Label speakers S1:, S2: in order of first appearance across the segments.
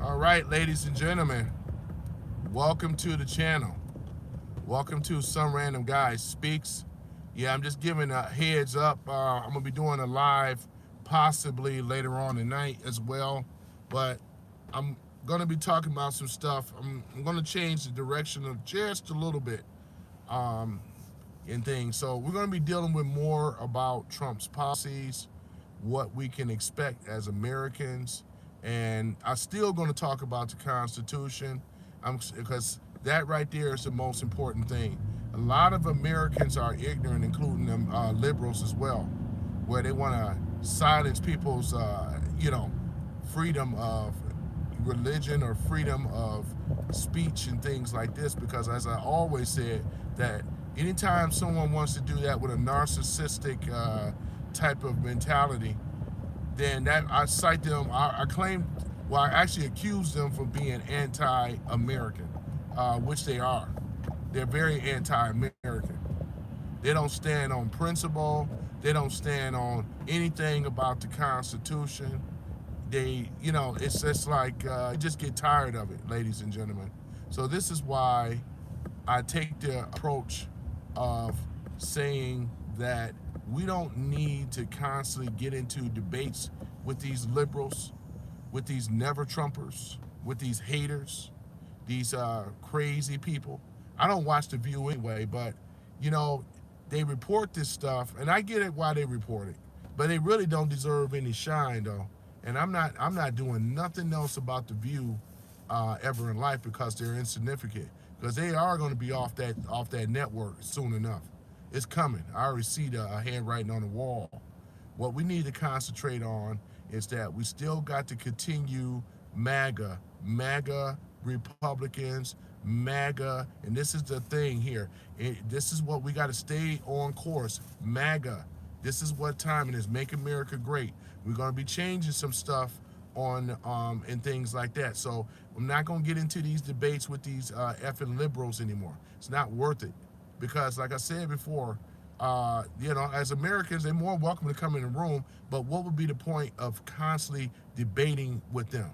S1: All right, ladies and gentlemen, welcome to the channel. Welcome to Some Random Guy Speaks. Yeah, I'm just giving a heads up. I'm gonna be doing a live possibly later on tonight as well, but I'm gonna be talking about some stuff. I'm gonna change the direction of just a little bit um, in things. So we're gonna be dealing with more about Trump's policies, what we can expect as Americans, and I'm still going to talk about the Constitution, because that right there is the most important thing. A lot of Americans are ignorant, including them liberals as well, where they want to silence people's, freedom of religion or freedom of speech and things like this. Because as I always said, that anytime someone wants to do that with a narcissistic type of mentality, then that I cite them. I claim, well, I actually accuse them for being anti-American, which they are. They're very anti-American. They don't stand on principle. They don't stand on anything about the Constitution. It's just like just get tired of it, ladies and gentlemen. So this is why I take the approach of saying that we don't need to constantly get into debates with these liberals, with these never Trumpers, with these haters, these crazy people. I don't watch The View anyway, but you know, they report this stuff, and I get it why they report it, but they really don't deserve any shine though. And I'm not doing nothing else about The View ever in life because they're insignificant. Because they are going to be off that network soon enough. It's coming. I already see the handwriting on the wall. What we need to concentrate on is that we still got to continue MAGA Republicans, MAGA, and this is the thing here. This is what we got to stay on course. MAGA. This is what time it is. Make America great. We're going to be changing some stuff on and things like that. So I'm not going to get into these debates with these effing liberals anymore. It's not worth it, because, like I said before, as Americans, they're more welcome to come in the room. But what would be the point of constantly debating with them?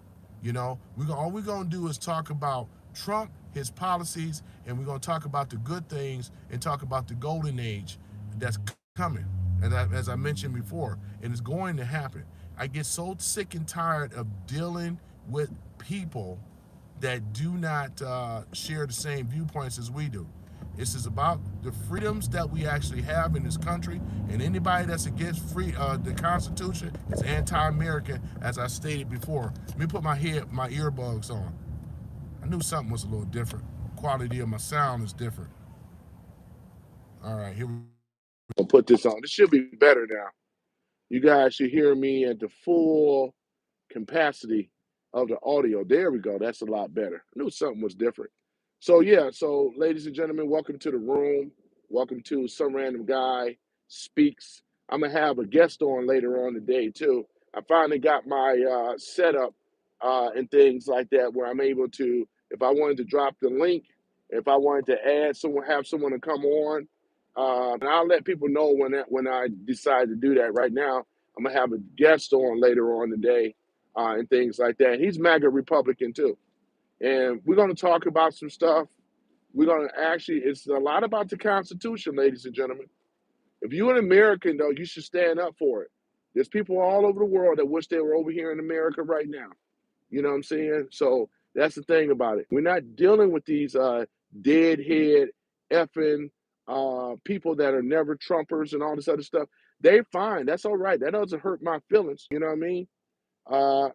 S1: All we're going to do is talk about Trump, his policies, and we're going to talk about the good things and talk about the golden age that's coming. And as I mentioned before, and it's going to happen. I get so sick and tired of dealing with people that do not share the same viewpoints as we do. This is about the freedoms that we actually have in this country, and anybody that's against the Constitution is anti-American, as I stated before. Let me put my earbuds on. I knew something was a little different. Quality of my sound is different. All right, here we go. I'll put this on. This should be better now. You guys should hear me at the full capacity of the audio. There we go. That's a lot better. I knew something was different. So yeah, so ladies and gentlemen, welcome to the room. Welcome to Some Random Guy Speaks. I'm gonna have a guest on later on today too. I finally got my setup and things like that, where I'm able to, if I wanted to drop the link, if I wanted to add someone, have someone to come on, and I'll let people know when I decide to do that. Right now, I'm gonna have a guest on later on today and things like that. He's MAGA Republican too, and we're gonna talk about some stuff. We're gonna actually, it's a lot about the Constitution, ladies and gentlemen. If you're an American, though, you should stand up for it. There's people all over the world that wish they were over here in America right now. You know what I'm saying? So that's the thing about it. We're not dealing with these deadhead effing people that are never Trumpers and all this other stuff. They're fine. That's all right. That doesn't hurt my feelings. You know what I mean? Uh,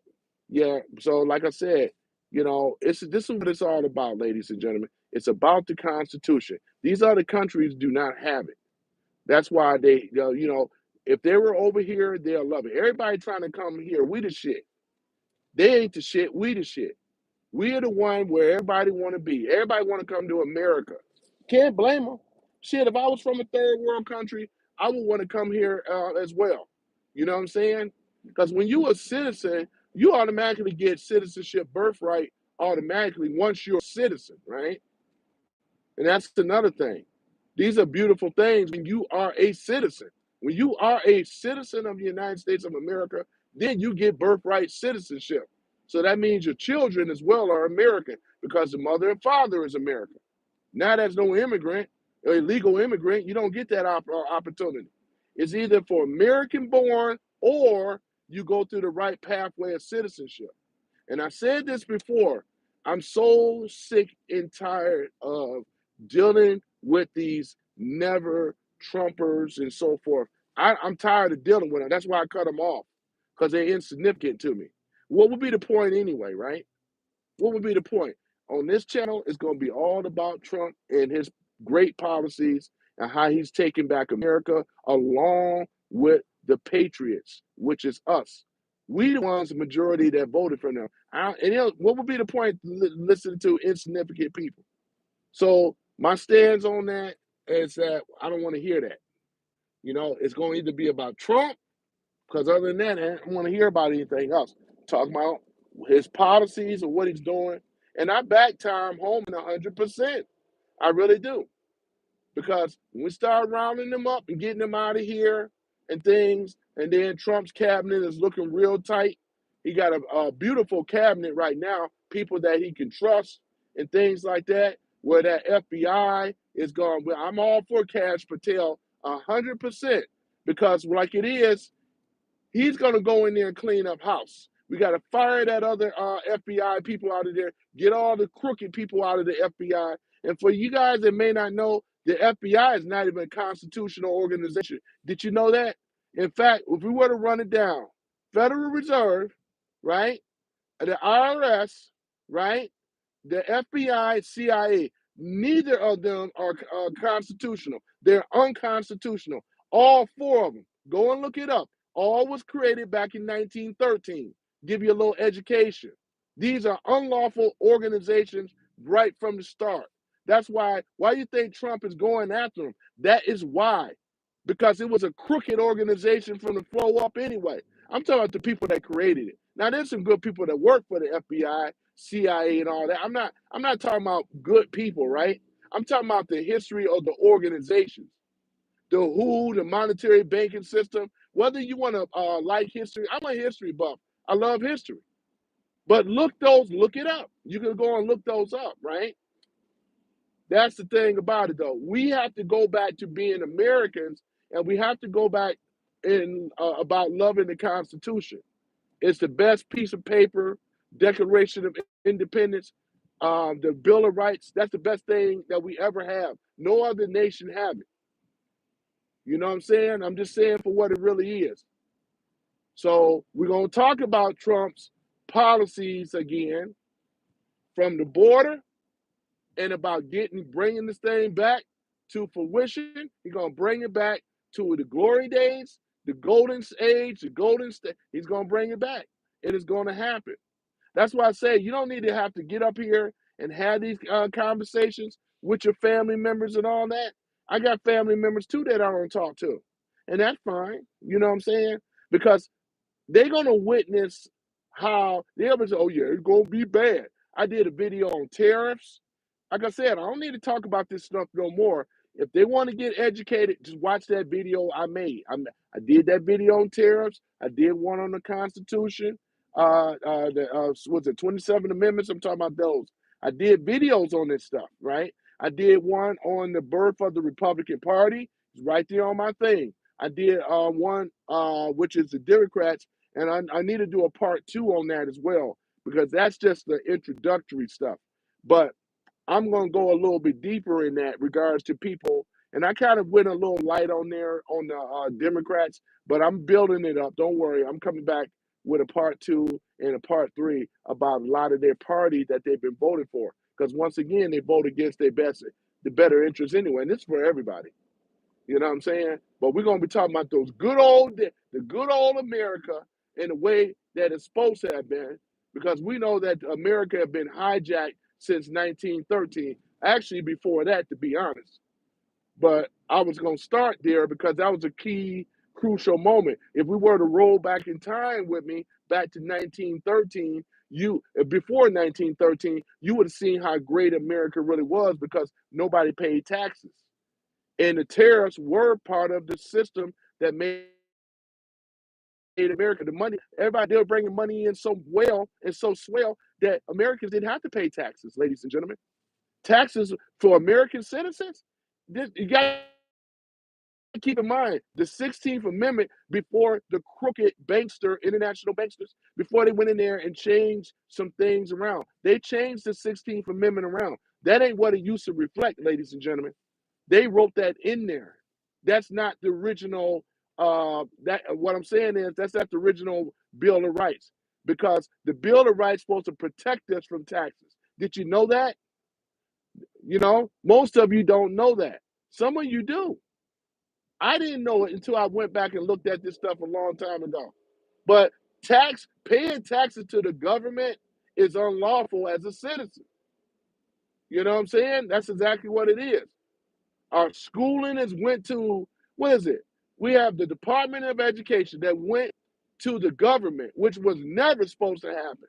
S1: yeah. So, like I said, this is what it's all about, ladies and gentlemen. It's about the Constitution. These other countries do not have it. That's why if they were over here, they'll love it. Everybody trying to come here, we the shit. They ain't the shit. We the shit. We are the one where everybody want to be. Everybody want to come to America. Can't blame them. Shit, if I was from a third world country, I would want to come here as well. You know what I'm saying? Because when you a citizen, you automatically get citizenship birthright automatically once you're a citizen, right? And that's another thing. These are beautiful things when you are a citizen. When you are a citizen of the United States of America, then you get birthright citizenship. So that means your children as well are American because the mother and father is American. Now there's no immigrant, illegal immigrant. You don't get that opportunity. It's either for American born or you go through the right pathway of citizenship. And I said this before, I'm so sick and tired of dealing with these never Trumpers and so forth. I'm tired of dealing with them. That's why I cut them off, because they're insignificant to me. What would be the point anyway, right? What would be the point? On this channel, it's going to be all about Trump and his great policies and how he's taking back America along with the Patriots, which is us. We the ones, the majority that voted for them. What would be the point listening to insignificant people? So my stance on that is that I don't want to hear that. It's going to either be about Trump, because other than that, I don't want to hear about anything else. Talk about his policies and what he's doing. And I back Tom Homan 100%. I really do. Because when we start rounding them up and getting them out of here and things, and then Trump's cabinet is looking real tight. He got a beautiful cabinet right now, people that he can trust and things like that, where that FBI is going. I'm all for Cash Patel 100%, because like it is, he's going to go in there and clean up house. We got to fire that other FBI people out of there, get all the crooked people out of the FBI. And for you guys that may not know, the FBI is not even a constitutional organization. Did you know that? In fact, if we were to run it down, Federal Reserve, right? The IRS, right? The FBI, CIA, neither of them are constitutional. They're unconstitutional. All four of them. Go and look it up. All was created back in 1913. Give you a little education. These are unlawful organizations right from the start. That's why you think Trump is going after them. That is why. Because it was a crooked organization from the flow up anyway. I'm talking about the people that created it. Now there's some good people that work for the FBI, CIA, and all that. I'm not talking about good people, right? I'm talking about the history of the organizations. The WHO, the monetary banking system. Whether you want to like history, I'm a history buff. I love history. But look it up. You can go and look those up, right? That's the thing about it, though. We have to go back to being Americans, and we have to go back in about loving the Constitution. It's the best piece of paper, Declaration of Independence, the Bill of Rights. That's the best thing that we ever have. No other nation have it. You know what I'm saying? I'm just saying for what it really is. So we're going to talk about Trump's policies again, from the border and about bringing this thing back to fruition. He's going to bring it back to the glory days, the golden age, the golden state. He's going to bring it back. It is going to happen. That's why I say you don't need to have to get up here and have these conversations with your family members and all that. I got family members too that I don't talk to. And that's fine. You know what I'm saying? Because they're going to witness how they'll be saying, oh, yeah, it's going to be bad. I did a video on tariffs. Like I said, I don't need to talk about this stuff no more. If they want to get educated, just watch that video I made. I did that video on tariffs. I did one on the Constitution. Was it 27 amendments? I'm talking about those. I did videos on this stuff, right? I did one on the birth of the Republican Party. It's right there on my thing. I did one which is the Democrats, and I need to do a part 2 on that as well, because that's just the introductory stuff. But I'm going to go a little bit deeper in that regards to people. And I kind of went a little light on there on the Democrats, but I'm building it up. Don't worry. I'm coming back with a part 2 and a part 3 about a lot of their party that they've been voting for. Because once again, they vote against the better interests anyway. And this is for everybody. You know what I'm saying? But we're going to be talking about the good old America in the way that it's supposed to have been, because we know that America had been hijacked since 1913. Actually, before that, to be honest. But I was going to start there because that was a key, crucial moment. If we were to roll back in time with me, back to 1913, before 1913, you would have seen how great America really was, because nobody paid taxes. And the tariffs were part of the system that made
S2: America. The money, everybody, they're bringing money in so well and so swell that Americans didn't have to pay taxes, ladies and gentlemen. Taxes for American citizens, you got to keep in mind the 16th Amendment before the crooked bankster, international banksters, before they went in there and changed some things around. They changed the 16th Amendment around. That ain't what it used to reflect, ladies and gentlemen. They wrote that in there. That's not the original. That what I'm saying is that's not the original Bill of Rights, because the Bill of Rights is supposed to protect us from taxes. Did you know that? Most of you don't know that. Some of you do. I didn't know it until I went back and looked at this stuff a long time ago. But paying taxes to the government is unlawful as a citizen. You know what I'm saying? That's exactly what it is. Our schooling went to, what is it? We have the Department of Education that went to the government, which was never supposed to happen.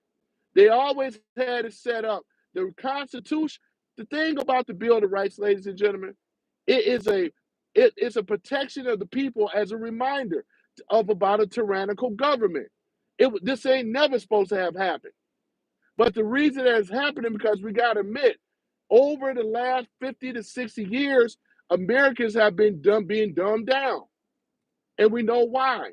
S2: They always had it set up. The Constitution, the thing about the Bill of Rights, ladies and gentlemen, it's a protection of the people as a reminder about a tyrannical government. This ain't never supposed to have happened. But the reason that it's happening, because we got to admit, over the last 50 to 60 years, Americans have been being dumbed down. And we know why.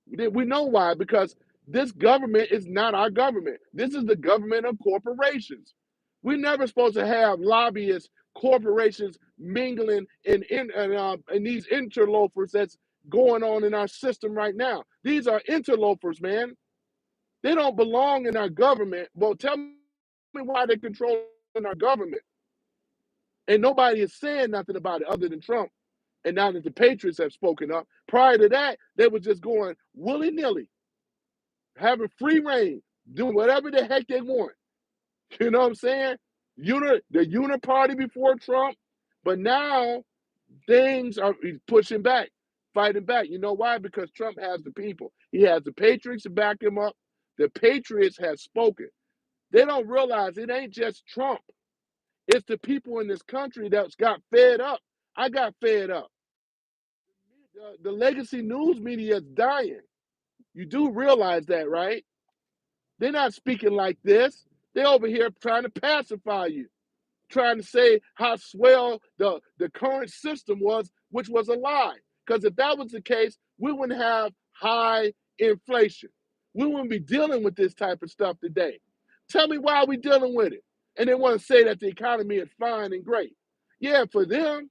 S2: We know why, because this government is not our government. This is the government of corporations. We're never supposed to have lobbyists, corporations mingling in these interlopers that's going on in our system right now. These are interlopers, man. They don't belong in our government. Well, tell me why they're controlling our government. And nobody is saying nothing about it other than Trump. And now that the Patriots have spoken up, prior to that, they were just going willy-nilly, having free reign, doing whatever the heck they want. You know what I'm saying? The uniparty before Trump, but now things are pushing back, fighting back. You know why? Because Trump has the people. He has the Patriots to back him up. The Patriots have spoken. They don't realize it ain't just Trump. It's the people in this country that's got fed up. I got fed up. The legacy news media is dying. You do realize that, right? They're not speaking like this. They're over here trying to pacify you, trying to say how swell the current system was, which was a lie. Because if that was the case, we wouldn't have high inflation. We wouldn't be dealing with this type of stuff today. Tell me why we're dealing with it. And they want to say that the economy is fine and great. Yeah, for them,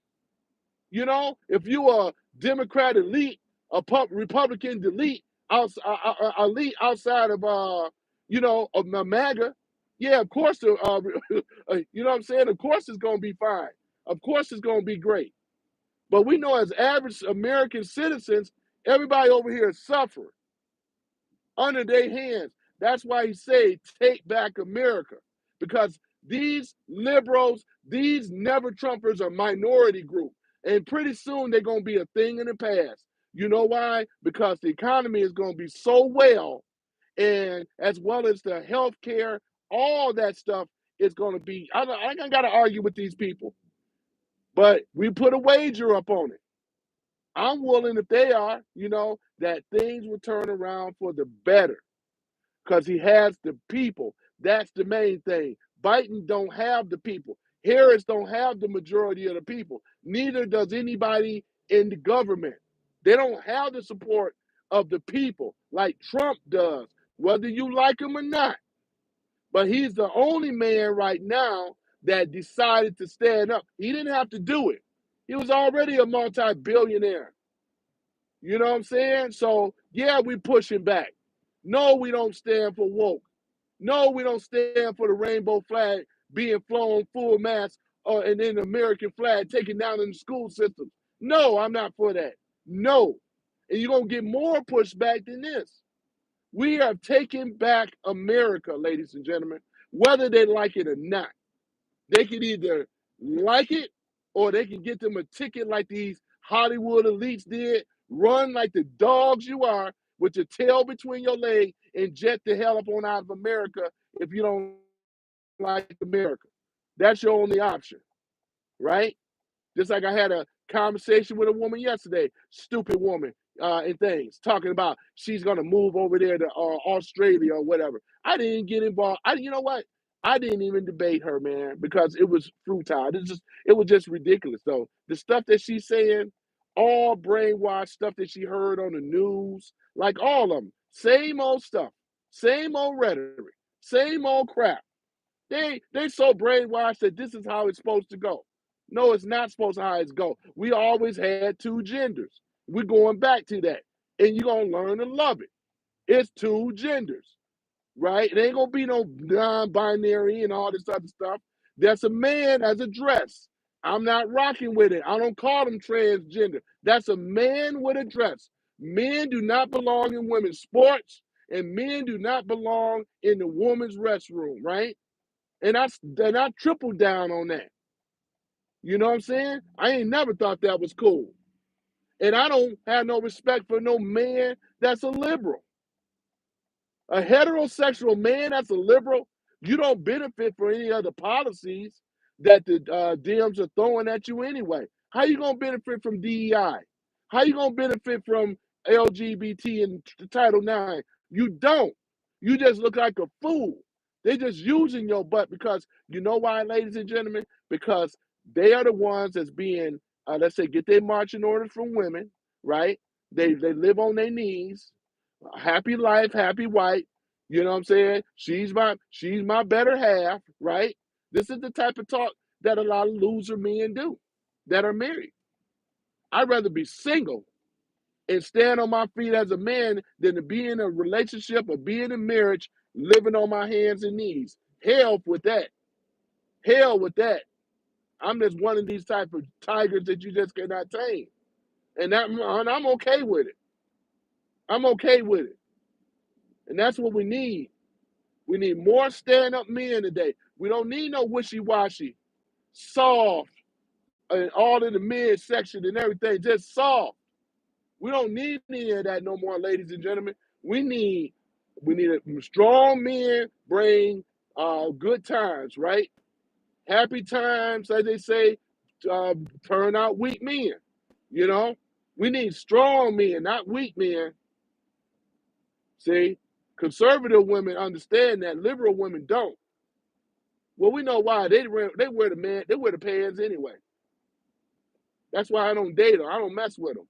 S2: if you are Democrat elite, a Republican elite, elite outside of of MAGA, yeah, of course you know what I'm saying? Of course it's gonna be fine. Of course it's gonna be great. But we know as average American citizens, everybody over here is suffering under their hands. That's why he say take back America. Because these liberals, these never Trumpers are minority group. And pretty soon they're going to be a thing in the past. You know why? Because the economy is going to be so well, and as well as the health care, all that stuff is going to be. I ain't got to argue with these people, but we put a wager up on it. I'm willing, if they are, that things will turn around for the better, because he has the people. That's the main thing. Biden don't have the people. Harris don't have the majority of the people. Neither does anybody in the government. They don't have the support of the people like Trump does, whether you like him or not. But he's the only man right now that decided to stand up. He didn't have to do it. He was already a multi-billionaire. You know what I'm saying? So, yeah, we pushing back. No, we don't stand for woke. No, we don't stand for the rainbow flag being flown full mast and then the American flag taken down in the school system. No, I'm not for that. No. And you're going to get more pushback than this. We have taken back America, ladies and gentlemen, whether they like it or not. They can either like it, or they can get them a ticket like these Hollywood elites did, run like the dogs you are with your tail between your legs and jet the hell up on out of America if you don't like America. That's your only option, right? Just like I had a conversation with a woman yesterday, stupid woman. and things, talking about she's gonna move over there to Australia or whatever. I didn't get involved. You know what? I didn't even debate her, man, because it was futile. It was just ridiculous. So the stuff that she's saying, all brainwashed stuff that she heard on the news, like all of them, same old stuff, same old rhetoric, same old crap. They so brainwashed that this is how it's supposed to go. No, it's not supposed to how it's go. We always had two genders. We're going back to that. And you're gonna learn to love it. It's two genders, right? It ain't gonna be no non-binary and all this other stuff. That's a man as a dress. I'm not rocking with it. I don't call them transgender. That's a man with a dress. Men do not belong in women's sports, and men do not belong in the woman's restroom, right? And I tripled down on that. You know what I'm saying? I ain't never thought that was cool. And I don't have no respect for no man that's a liberal. A heterosexual man that's a liberal, you don't benefit from any other policies that the Dems are throwing at you anyway. How you gonna benefit from DEI? How you gonna benefit from LGBT and Title IX? You don't. You just look like a fool. They're just using your butt because you know why, ladies and gentlemen? Because they are the ones that's being, let's say, get their marching orders from women, right? They live on their knees, happy life, happy white. You know what I'm saying? She's my better half, right? This is the type of talk that a lot of loser men do that are married. I'd rather be single and stand on my feet as a man than to be in a relationship or be in a marriage living on my hands and knees. Hell with that. Hell with that. I'm just one of these type of tigers that you just cannot tame. And I'm okay with it. I'm okay with it. And that's what we need. We need more stand-up men today. We don't need no wishy-washy, soft, and all in the midsection and everything, just soft. We don't need any of that no more, ladies and gentlemen. We need strong men bring good times, right? Happy times, as they say, turn out weak men. You know, we need strong men, not weak men. See, conservative women understand that. Liberal women don't. Well, we know why. They wear the pants anyway. That's why I don't date them. I don't mess with them.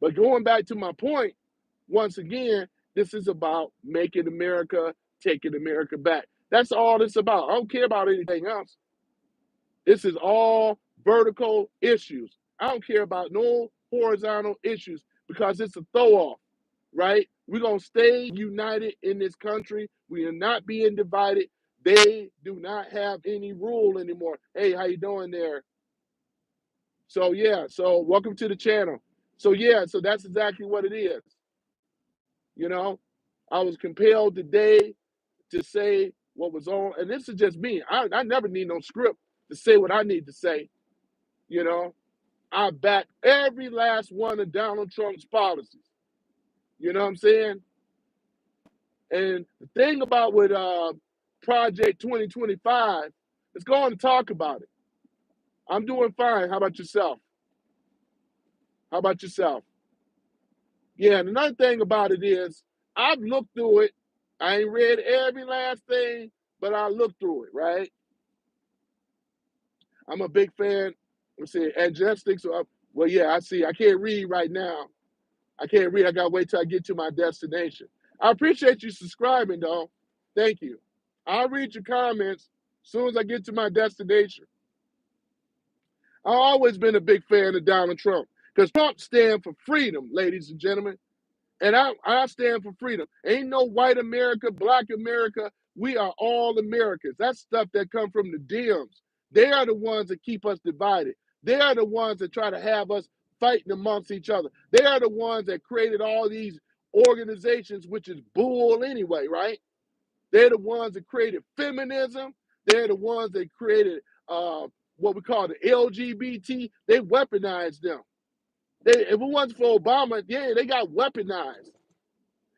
S2: But going back to my point, once again, this is about making America, taking America back. That's all this about. I don't care about anything else. This is all vertical issues. I don't care about no horizontal issues because it's a throw off, right? We're going to stay united in this country. We are not being divided. They do not have any rule anymore. Hey, how you doing there? So yeah, so welcome to the channel. So yeah, so that's exactly what it is. You know, I was compelled today to say what was on, and this is just me. I never need no script to say what I need to say. You know, I back every last one of Donald Trump's policies. You know what I'm saying? And the thing about with Project 2025, let's go on and talk about it. I'm doing fine. How about yourself? How about yourself? Yeah, and another thing about it is I've looked through it. I ain't read every last thing, but I looked through it, right? I'm a big fan. Let's see, angelistics. Well, yeah, I see. I can't read right now. I can't read. I got to wait till I get to my destination. I appreciate you subscribing, though. Thank you. I'll read your comments as soon as I get to my destination. I've always been a big fan of Donald Trump because Trump stands for freedom, ladies and gentlemen. And I stand for freedom. Ain't no white America, black America. We are all Americans. That's stuff that come from the Dems. They are the ones that keep us divided. They are the ones that try to have us fighting amongst each other. They are the ones that created all these organizations, which is bull anyway, right? They're the ones that created feminism. They're the ones that created what we call the LGBT. They weaponized them. If it wasn't for Obama, yeah, they got weaponized,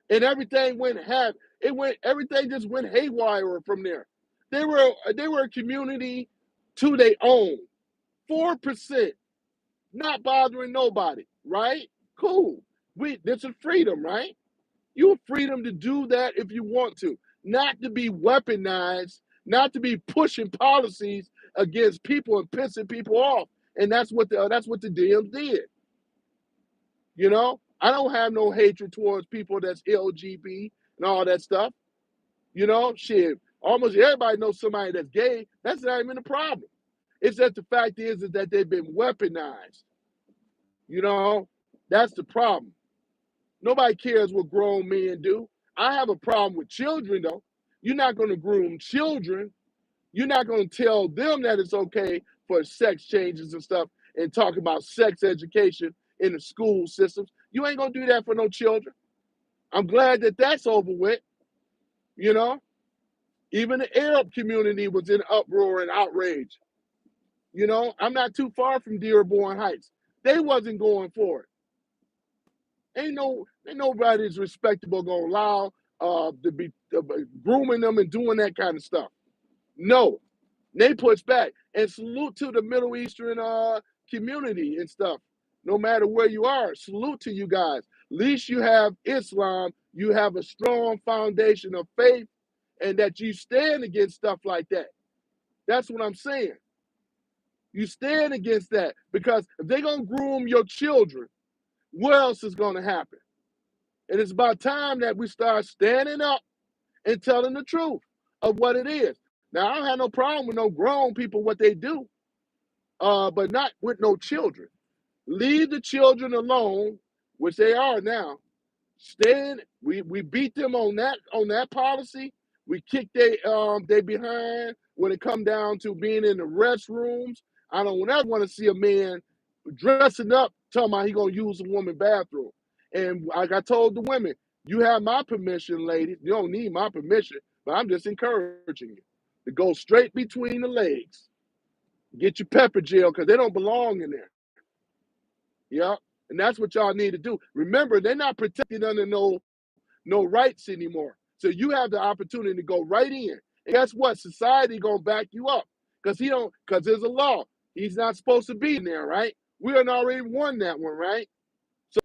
S2: and everything just went haywire from there. They were a community to their own, 4%, not bothering nobody, right? Cool. This is freedom, right? You have freedom to do that if you want to, not to be weaponized, not to be pushing policies against people and pissing people off. And that's what the DMs did. You know, I don't have no hatred towards people that's LGBT and all that stuff. You know, shit. Almost everybody knows somebody that's gay. That's not even a problem. It's that the fact is that they've been weaponized. You know, that's the problem. Nobody cares what grown men do. I have a problem with children, though. You're not going to groom children. You're not going to tell them that it's okay for sex changes and stuff and talk about sex education in the school systems. You ain't going to do that for no children. I'm glad that that's over with, you know. Even the Arab community was in uproar and outrage. You know, I'm not too far from Dearborn Heights. They wasn't going for it. Ain't nobody's respectable gonna allow to be grooming them and doing that kind of stuff. No, they push back and salute to the Middle Eastern community and stuff. No matter where you are, salute to you guys. At least you have Islam. You have a strong foundation of faith, and that you stand against stuff like that. That's what I'm saying. You stand against that because if they're gonna groom your children, what else is gonna happen? And it's about time that we start standing up and telling the truth of what it is. Now, I don't have no problem with no grown people, what they do, but not with no children. Leave the children alone, which they are now. We beat them on that policy. We kick they behind when it come down to being in the restrooms. I don't ever want to see a man dressing up talking about he gonna use a woman bathroom. And like I told the women, you have my permission, ladies. You don't need my permission, but I'm just encouraging you to go straight between the legs. Get your pepper gel because they don't belong in there. Yeah. And that's what y'all need to do. Remember, they're not protected under no rights anymore. So you have the opportunity to go right in. And guess what? Society gonna back you up. Because there's a law. He's not supposed to be in there, right? We had already won that one, right? So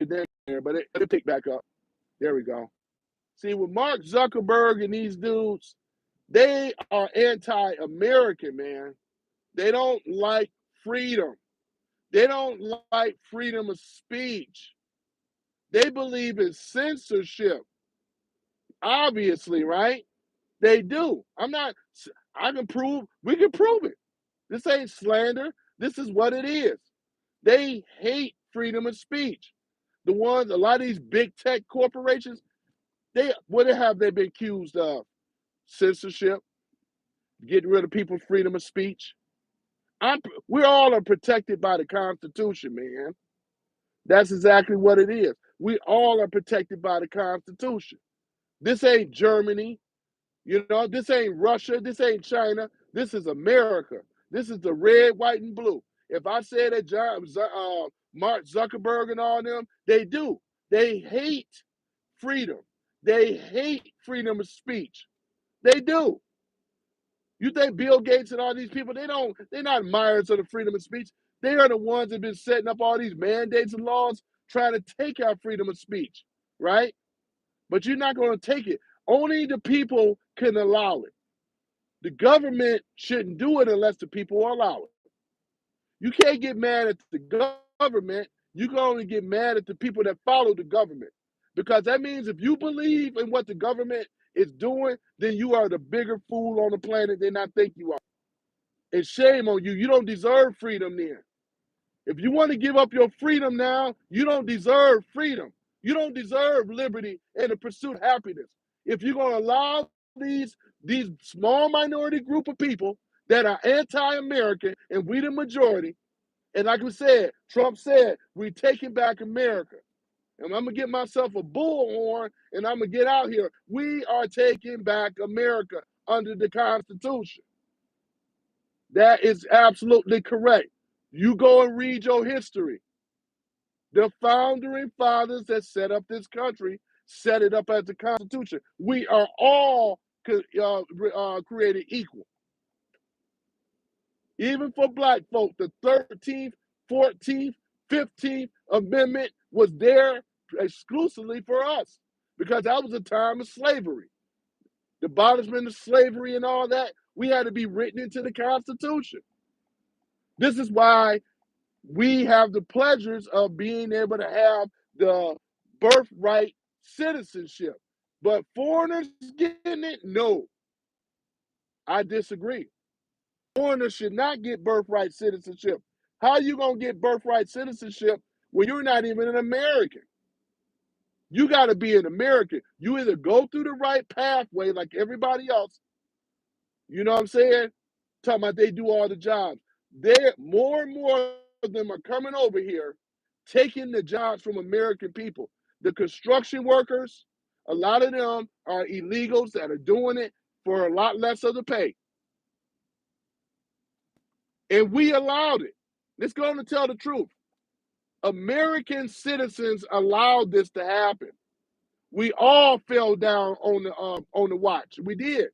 S2: there, but it'll pick back up. There we go. See, with Mark Zuckerberg and these dudes, they are anti-American, man. They don't like freedom. They don't like freedom of speech. They believe in censorship. Obviously, right? They do. We can prove it. This ain't slander. This is what it is. They hate freedom of speech. A lot of these big tech corporations, what have they been accused of? Censorship, getting rid of people's freedom of speech. We all are protected by the Constitution, man. That's exactly what it is. We all are protected by the Constitution. This ain't Germany. You know, this ain't Russia. This ain't China. This is America. This is the red, white, and blue. If I say that Mark Zuckerberg and all them, they do. They hate freedom. They hate freedom of speech. They do. You think Bill Gates and all these people, they're not admirers of the freedom of speech. They are the ones that have been setting up all these mandates and laws trying to take our freedom of speech, right? But you're not going to take it. Only the people can allow it. The government shouldn't do it unless the people allow it. You can't get mad at the government. You can only get mad at the people that follow the government. Because that means if you believe in what the government is doing, then you are the bigger fool on the planet than I think you are. And shame on you. You don't deserve freedom then. If you want to give up your freedom now, you don't deserve freedom. You don't deserve liberty and the pursuit of happiness. If you're going to allow these small minority group of people that are anti-American and we the majority, and like we said, Trump said, we're taking back America. And I'm going to get myself a bullhorn and I'm going to get out here. We are taking back America under the Constitution. That is absolutely correct. You go and read your history. The founding fathers that set up this country set it up as the Constitution. We are all created equal. Even for black folk, the 13th, 14th, 15th Amendment was there exclusively for us because that was a time of slavery. The abolishment of slavery and all that, we had to be written into the Constitution. This is why we have the pleasures of being able to have the birthright citizenship. But foreigners getting it? No, I disagree. Foreigners should not get birthright citizenship. How are you going to get birthright citizenship when you're not even an American? You got to be an American. You either go through the right pathway like everybody else, you know what I'm saying? Talking about they do all the jobs. More and more of them are coming over here, taking the jobs from American people. The construction workers, a lot of them are illegals that are doing it for a lot less of the pay. And we allowed it. Let's go on to tell the truth. American citizens allowed this to happen. We all fell down on the watch. We did.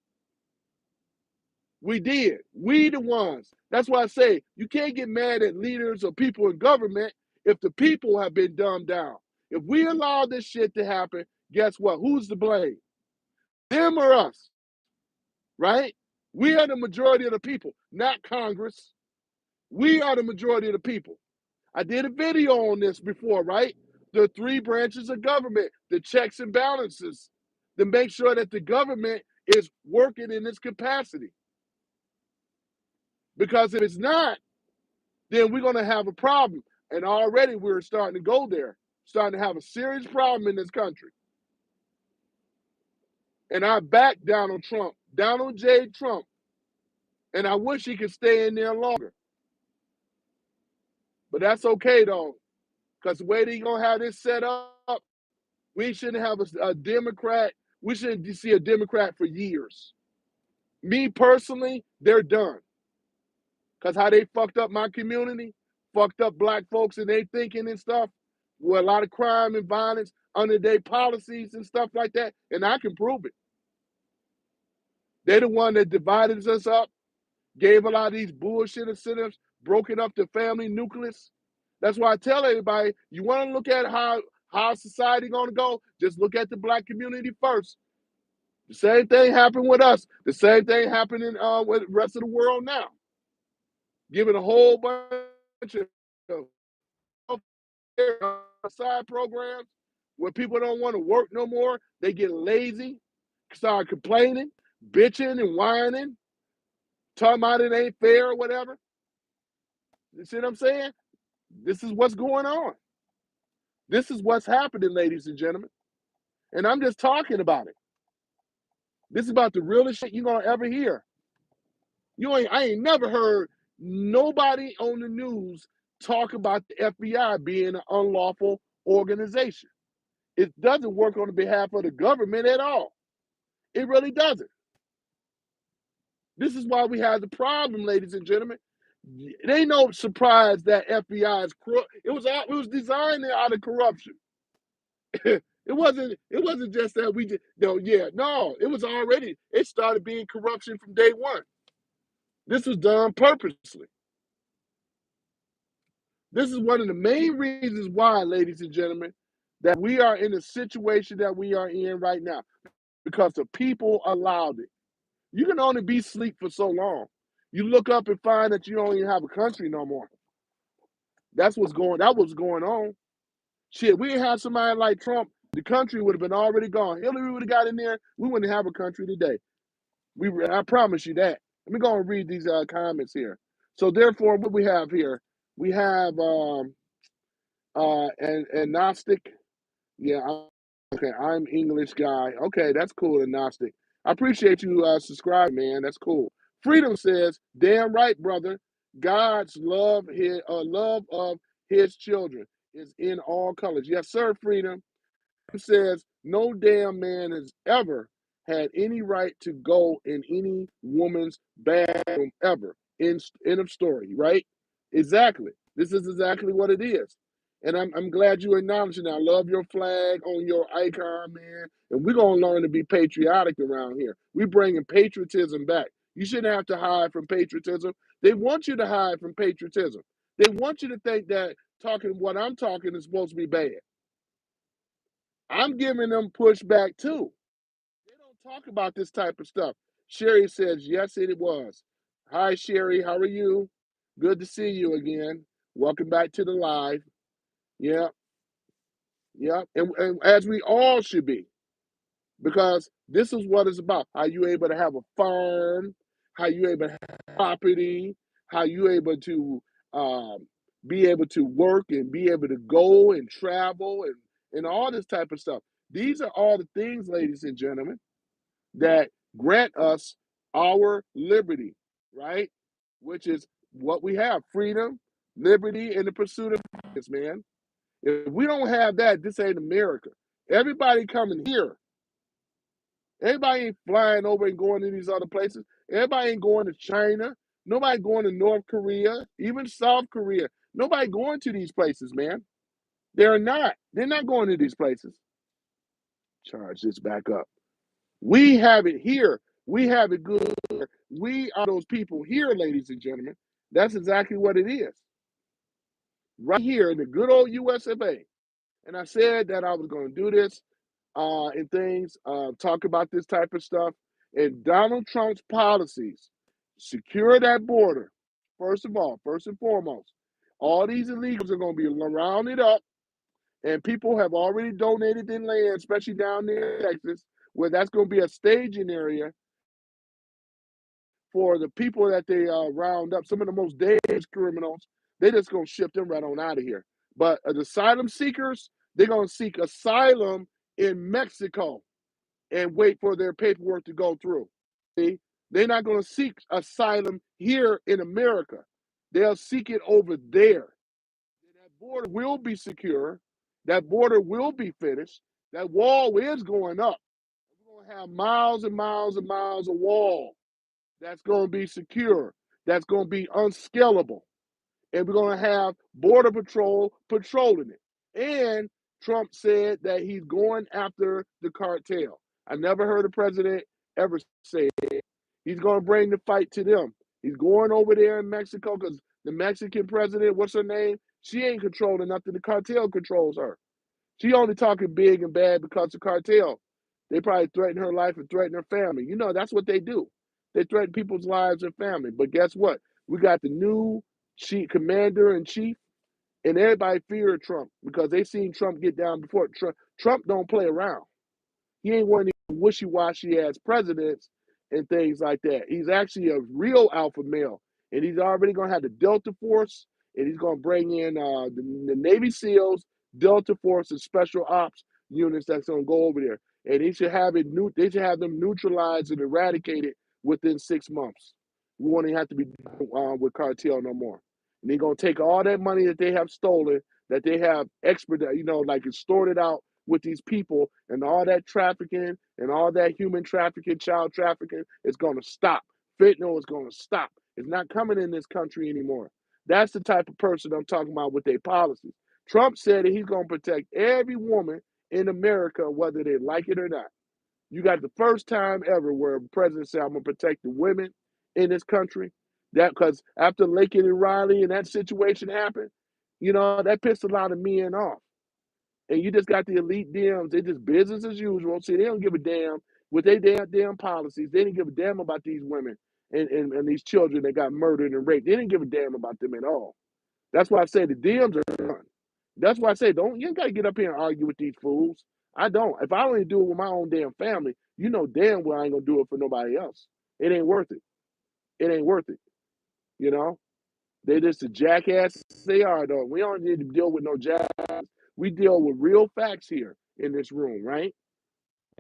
S2: We did. We the ones. That's why I say you can't get mad at leaders or people in government if the people have been dumbed down. If we allow this shit to happen, guess what? Who's to blame? Them or us? Right? We are the majority of the people, not Congress. We are the majority of the people. I did a video on this before, right? The three branches of government, the checks and balances, to make sure that the government is working in its capacity. Because if it's not, then we're going to have a problem. And already we're starting to go there, starting to have a serious problem in this country. And I back Donald Trump, Donald J. Trump, and I wish he could stay in there longer. But that's okay, though, because the way they're going to have this set up, we shouldn't have a Democrat. We shouldn't see a Democrat for years. Me personally, they're done. Because how they fucked up my community, fucked up black folks and they thinking and stuff, with a lot of crime and violence under their policies and stuff like that, and I can prove it. They're the one that divided us up, gave a lot of these bullshit incentives, broken up the family nucleus. That's why I tell everybody, you want to look at how society going to go, just look at the black community first. The same thing happened with us. The same thing happening with the rest of the world now. Giving a whole bunch of side programs where people don't want to work no more. They get lazy, start complaining, bitching and whining, talking about it ain't fair or whatever. You see what I'm saying? This is what's going on. This is what's happening, ladies and gentlemen. And I'm just talking about it. This is about the realest shit you're going to ever hear. I ain't never heard nobody on the news talk about the FBI being an unlawful organization. It doesn't work on the behalf of the government at all. It really doesn't. This is why we have the problem, ladies and gentlemen. It ain't no surprise that FBI is corrupt. It was designed out of corruption. It wasn't just that we just it was already, it started being corruption from day one. This was done purposely. This is one of the main reasons why, ladies and gentlemen, that we are in the situation that we are in right now, because the people allowed it. You can only be asleep for so long. You look up and find that you don't even have a country no more. That was going on. Shit, we didn't have somebody like Trump, the country would have been already gone. Hillary would have got in there, we wouldn't have a country today. I promise you that. Let me go and read these comments here. So therefore, what we have here, we have agnostic. Yeah, okay, I'm English guy. Okay, that's cool, agnostic. I appreciate you subscribing, man. That's cool. Freedom says, damn right, brother. God's love of his children is in all colors. Yes, sir, Freedom. Says no damn man has ever had any right to go in any woman's bathroom ever. End of story, right? Exactly. This is exactly what it is. And I'm glad you acknowledging that. I love your flag on your icon, man. And we're going to learn to be patriotic around here. We're bringing patriotism back. You shouldn't have to hide from patriotism. They want you to hide from patriotism. They want you to think that talking what I'm talking is supposed to be bad. I'm giving them pushback too. They don't talk about this type of stuff. Sherry says, yes, it was. Hi, Sherry. How are you? Good to see you again. Welcome back to the live. Yeah, yeah. And as we all should be, because this is what it's about. How you able to have a farm, how you able to have property, how you able to um, be able to work and be able to go and travel and all this type of stuff. These are all the things, ladies and gentlemen, that grant us our liberty, right? Which is what we have: freedom, liberty, and the pursuit of happiness, man. If we don't have that, this ain't America. Everybody coming here. Everybody ain't flying over and going to these other places. Everybody ain't going to China. Nobody going to North Korea, even South Korea. Nobody going to these places, man. They're not. They're not going to these places. Charge this back up. We have it here. We have it good. We are those people here, ladies and gentlemen. That's exactly what it is. Right here in the good old US of A. And I said that I was going to do this and things, talk about this type of stuff. And Donald Trump's policies, secure that border, first of all, first and foremost. All these illegals are going to be rounded up, and people have already donated their land, especially down there in Texas, where that's going to be a staging area for the people that they round up. Some of the most dangerous criminals, they just going to ship them right on out of here. But the asylum seekers, they're going to seek asylum in Mexico and wait for their paperwork to go through. See, they're not going to seek asylum here in America. They'll seek it over there. That border will be secure. That border will be finished. That wall is going up. We're going to have miles and miles and miles of wall that's going to be secure. That's going to be unscalable. And we're going to have Border Patrol patrolling it. And Trump said that he's going after the cartel. I never heard a president ever say it. He's going to bring the fight to them. He's going over there in Mexico because the Mexican president, what's her name? She ain't controlling nothing. The cartel controls her. She only talking big and bad because of cartel. They probably threaten her life and threaten her family. You know, that's what they do. They threaten people's lives and family. But guess what? We got the new chief commander in chief, and everybody feared Trump because they seen Trump get down before. Trump don't play around. He ain't one of these wishy-washy ass presidents and things like that. He's actually a real alpha male, and he's already gonna have the Delta Force, and he's gonna bring in the Navy SEALs, Delta Force, and Special Ops units that's gonna go over there, and he should have it. They should have them neutralized and eradicated within 6 months. We won't even have to be with cartel no more. And they're gonna take all that money that they have stolen, that they have expedited, like it's stored it out with these people, and all that trafficking and all that human trafficking, child trafficking is going to stop. Fentanyl is going to stop. It's not coming in this country anymore. That's the type of person I'm talking about with their policies. Trump said that he's going to protect every woman in America, whether they like it or not. You got the first time ever where the president said, I'm going to protect the women in this country. That because after Laken and Riley and that situation happened, that pissed a lot of men off. And you just got the elite Dems. They just business as usual. See, they don't give a damn with their damn policies. They didn't give a damn about these women and these children that got murdered and raped. They didn't give a damn about them at all. That's why I say the Dems are done. That's why I say you ain't got to get up here and argue with these fools. I don't. If I only do it with my own damn family, you know damn well I ain't gonna do it for nobody else. It ain't worth it. It ain't worth it. You know? They just the jackasses they are, though. We don't need to deal with no jackass. We deal with real facts here in this room, right?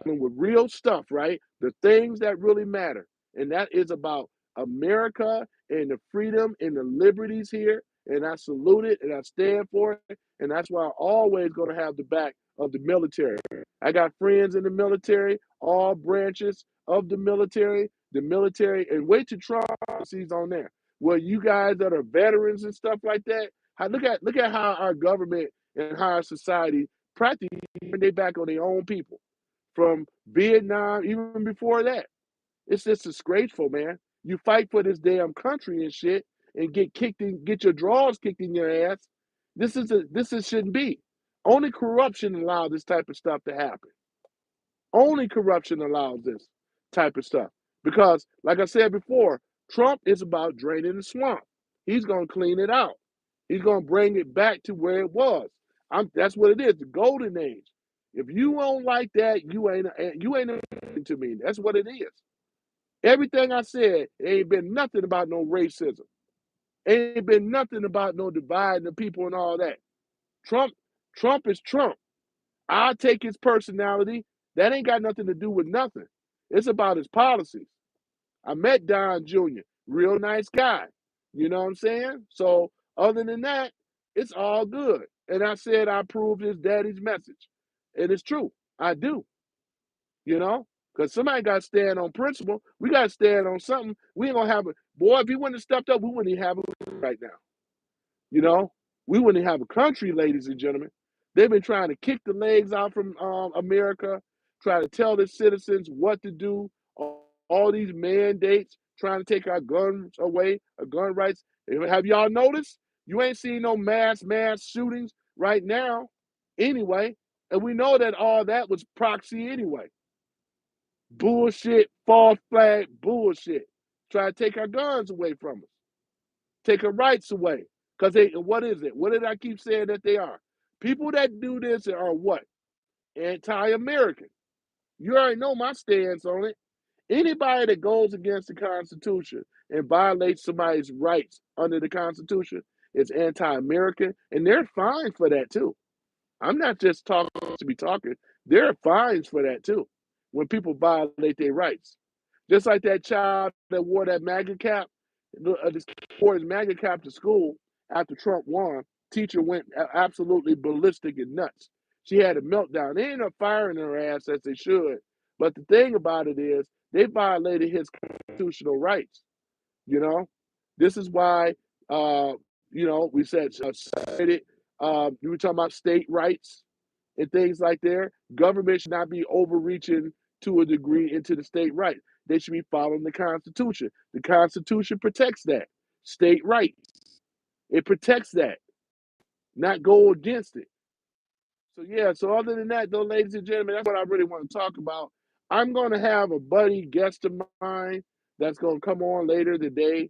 S2: I mean, with real stuff, right? The things that really matter. And that is about America and the freedom and the liberties here. And I salute it and I stand for it. And that's why I'm always going to have the back of the military. I got friends in the military, all branches of the military, and wait till Trump sees on there. Well, you guys that are veterans and stuff like that, look at how our government and how our society practically turn their back on their own people from Vietnam, even before that. It's just disgraceful, man. You fight for this damn country and shit, and get your drawers kicked in your ass. This shouldn't be. Only corruption allows this type of stuff to happen. Only corruption allows this type of stuff. Because, like I said before, Trump is about draining the swamp. He's going to clean it out. He's going to bring it back to where it was. That's what it is, the golden age. If you don't like that, you ain't to me. That's what it is. Everything I said, it ain't been nothing about no racism. It ain't been nothing about no dividing the people and all that. Trump, Trump is Trump. I'll take his personality. That ain't got nothing to do with nothing. It's about his policies. I met Don Jr., real nice guy. You know what I'm saying? So other than that, it's all good. And I said I approved his daddy's message. And it's true. I do. You know? Because somebody got to stand on principle. We got to stand on something. We ain't going to have a, boy, if he wouldn't have stepped up, we wouldn't even have a right now. You know? We wouldn't have a country, ladies and gentlemen. They've been trying to kick the legs out from America, trying to tell the citizens what to do, all these mandates, trying to take our guns away, our gun rights. Have y'all noticed? You ain't seen no mass shootings right now anyway. And we know that all that was proxy anyway. Bullshit, false flag, bullshit. Try to take our guns away from us. Take our rights away. Because what is it? What did I keep saying that they are? People that do this are what? Anti-American. You already know my stance on it. Anybody that goes against the Constitution and violates somebody's rights under the Constitution is anti-American, and they're fined for that too. I'm not just talking to be talking. There are fines for that too when people violate their rights. Just like that child that wore that MAGA cap, wore his MAGA cap to school after Trump won. Teacher went absolutely ballistic and nuts. She had a meltdown. They ended up firing her ass as they should. But the thing about it is, they violated his constitutional rights. You know, this is why, we said, we were talking about state rights and things like that. Government should not be overreaching to a degree into the state right. They should be following the Constitution. The Constitution protects that. State rights. It protects that, not go against it. So other than that, though, ladies and gentlemen, that's what I really want to talk about. I'm going to have a buddy guest of mine that's going to come on later today.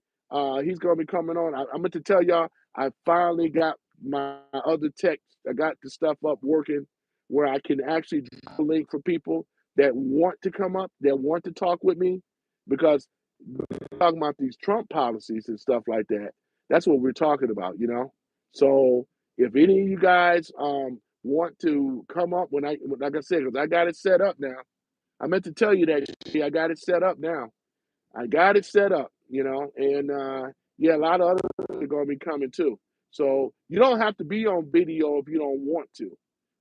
S2: He's going to be coming on. I'm going to tell y'all, I finally got my other tech. I got the stuff up working where I can actually drop a link for people that want to come up, that want to talk with me, because we're talking about these Trump policies and stuff like that. That's what we're talking about, you know? So if any of you guys want to come up like I said, because I got it set up now. I meant to tell you that I got it set up now. I got it set up, and a lot of others are going to be coming too. So you don't have to be on video if you don't want to,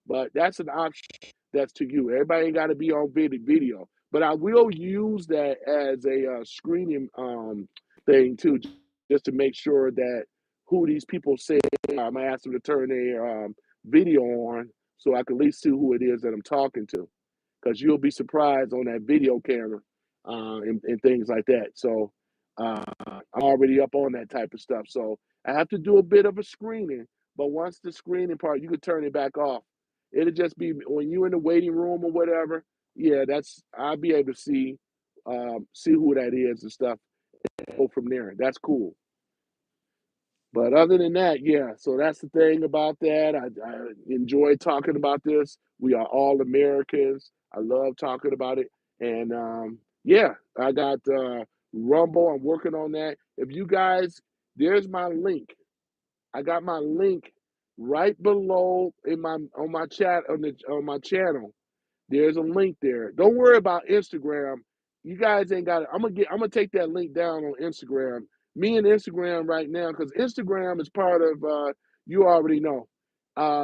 S2: but that's an option that's to you. Everybody ain't got to be on video, but I will use that as a screening thing too, just to make sure that who these people say. I'm gonna ask them to turn their video on so I can at least see who it is that I'm talking to, because you'll be surprised on that video camera and things like that. So I'm already up on that type of stuff. So I have to do a bit of a screening, but once the screening part, you can turn it back off. It'll just be when you're in the waiting room or whatever. Yeah, I'll be able to see who that is and stuff. And go from there. That's cool. But other than that, yeah. So that's the thing about that. I enjoy talking about this. We are all Americans. I love talking about it. And I got Rumble. I'm working on that. If you guys, there's my link. I got my link right below on my chat on my channel. There's a link there. Don't worry about Instagram. You guys ain't got it. I'm gonna take that link down on Instagram. Me and Instagram right now, because Instagram is part of you already know.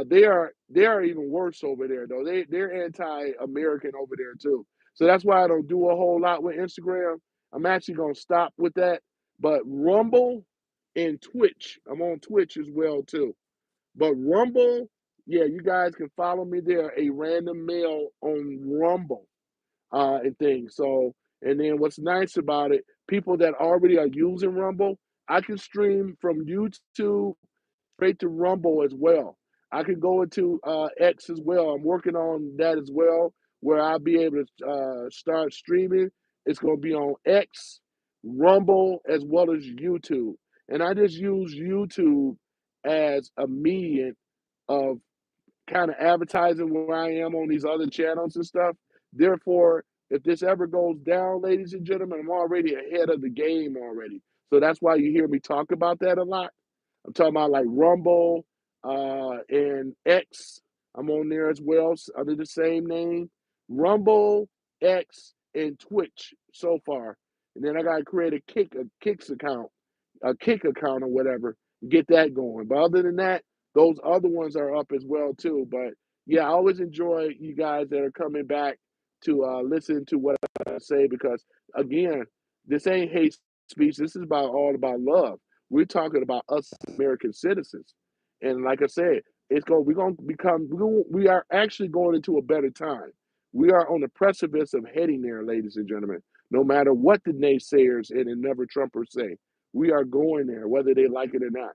S2: They are even worse over there though. They're anti-American over there too. So that's why I don't do a whole lot with Instagram. I'm actually gonna stop with that. But Rumble and Twitch. I'm on Twitch as well too. But Rumble, yeah, you guys can follow me there, a random male on Rumble and things. So, and then what's nice about it, people that already are using Rumble, I can stream from YouTube straight to Rumble as well. I can go into X as well. I'm working on that as well, where I'll be able to start streaming. It's going to be on X, Rumble, as well as YouTube. And I just use YouTube as a medium of kind of advertising where I am on these other channels and stuff. Therefore, if this ever goes down, ladies and gentlemen, I'm already ahead of the game already. So that's why you hear me talk about that a lot. I'm talking about like Rumble and X. I'm on there as well under the same name. Rumble, X, and Twitch so far. And then I got to create a Kicks account, a Kick account or whatever, get that going. But other than that, those other ones are up as well too. But yeah, I always enjoy you guys that are coming back to listen to what I say because again, this ain't hate speech. This is all about love. We're talking about us American citizens, and like I said, we're gonna become we are actually going into a better time. We are on the precipice of heading there, ladies and gentlemen. No matter what the naysayers and the never Trumpers say, we are going there, whether they like it or not.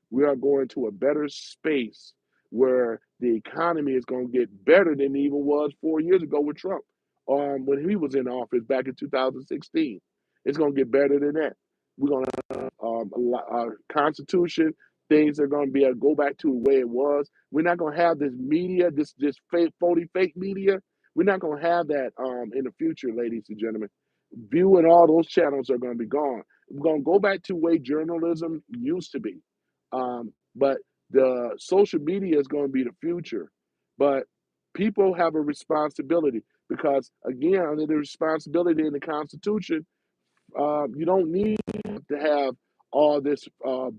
S2: We are going to a better space where the economy is going to get better than it even was 4 years ago with Trump, when he was in office back in 2016. It's going to get better than that. We're going to our Constitution, things are going to be able to go back to the way it was. We're not going to have this media, this fake, phony, fake media. We're not going to have that in the future, ladies and gentlemen. View and all those channels are going to be gone. We're going to go back to the way journalism used to be. But the social media is going to be the future. But people have a responsibility because, again, under the responsibility in the Constitution, you don't need to have all this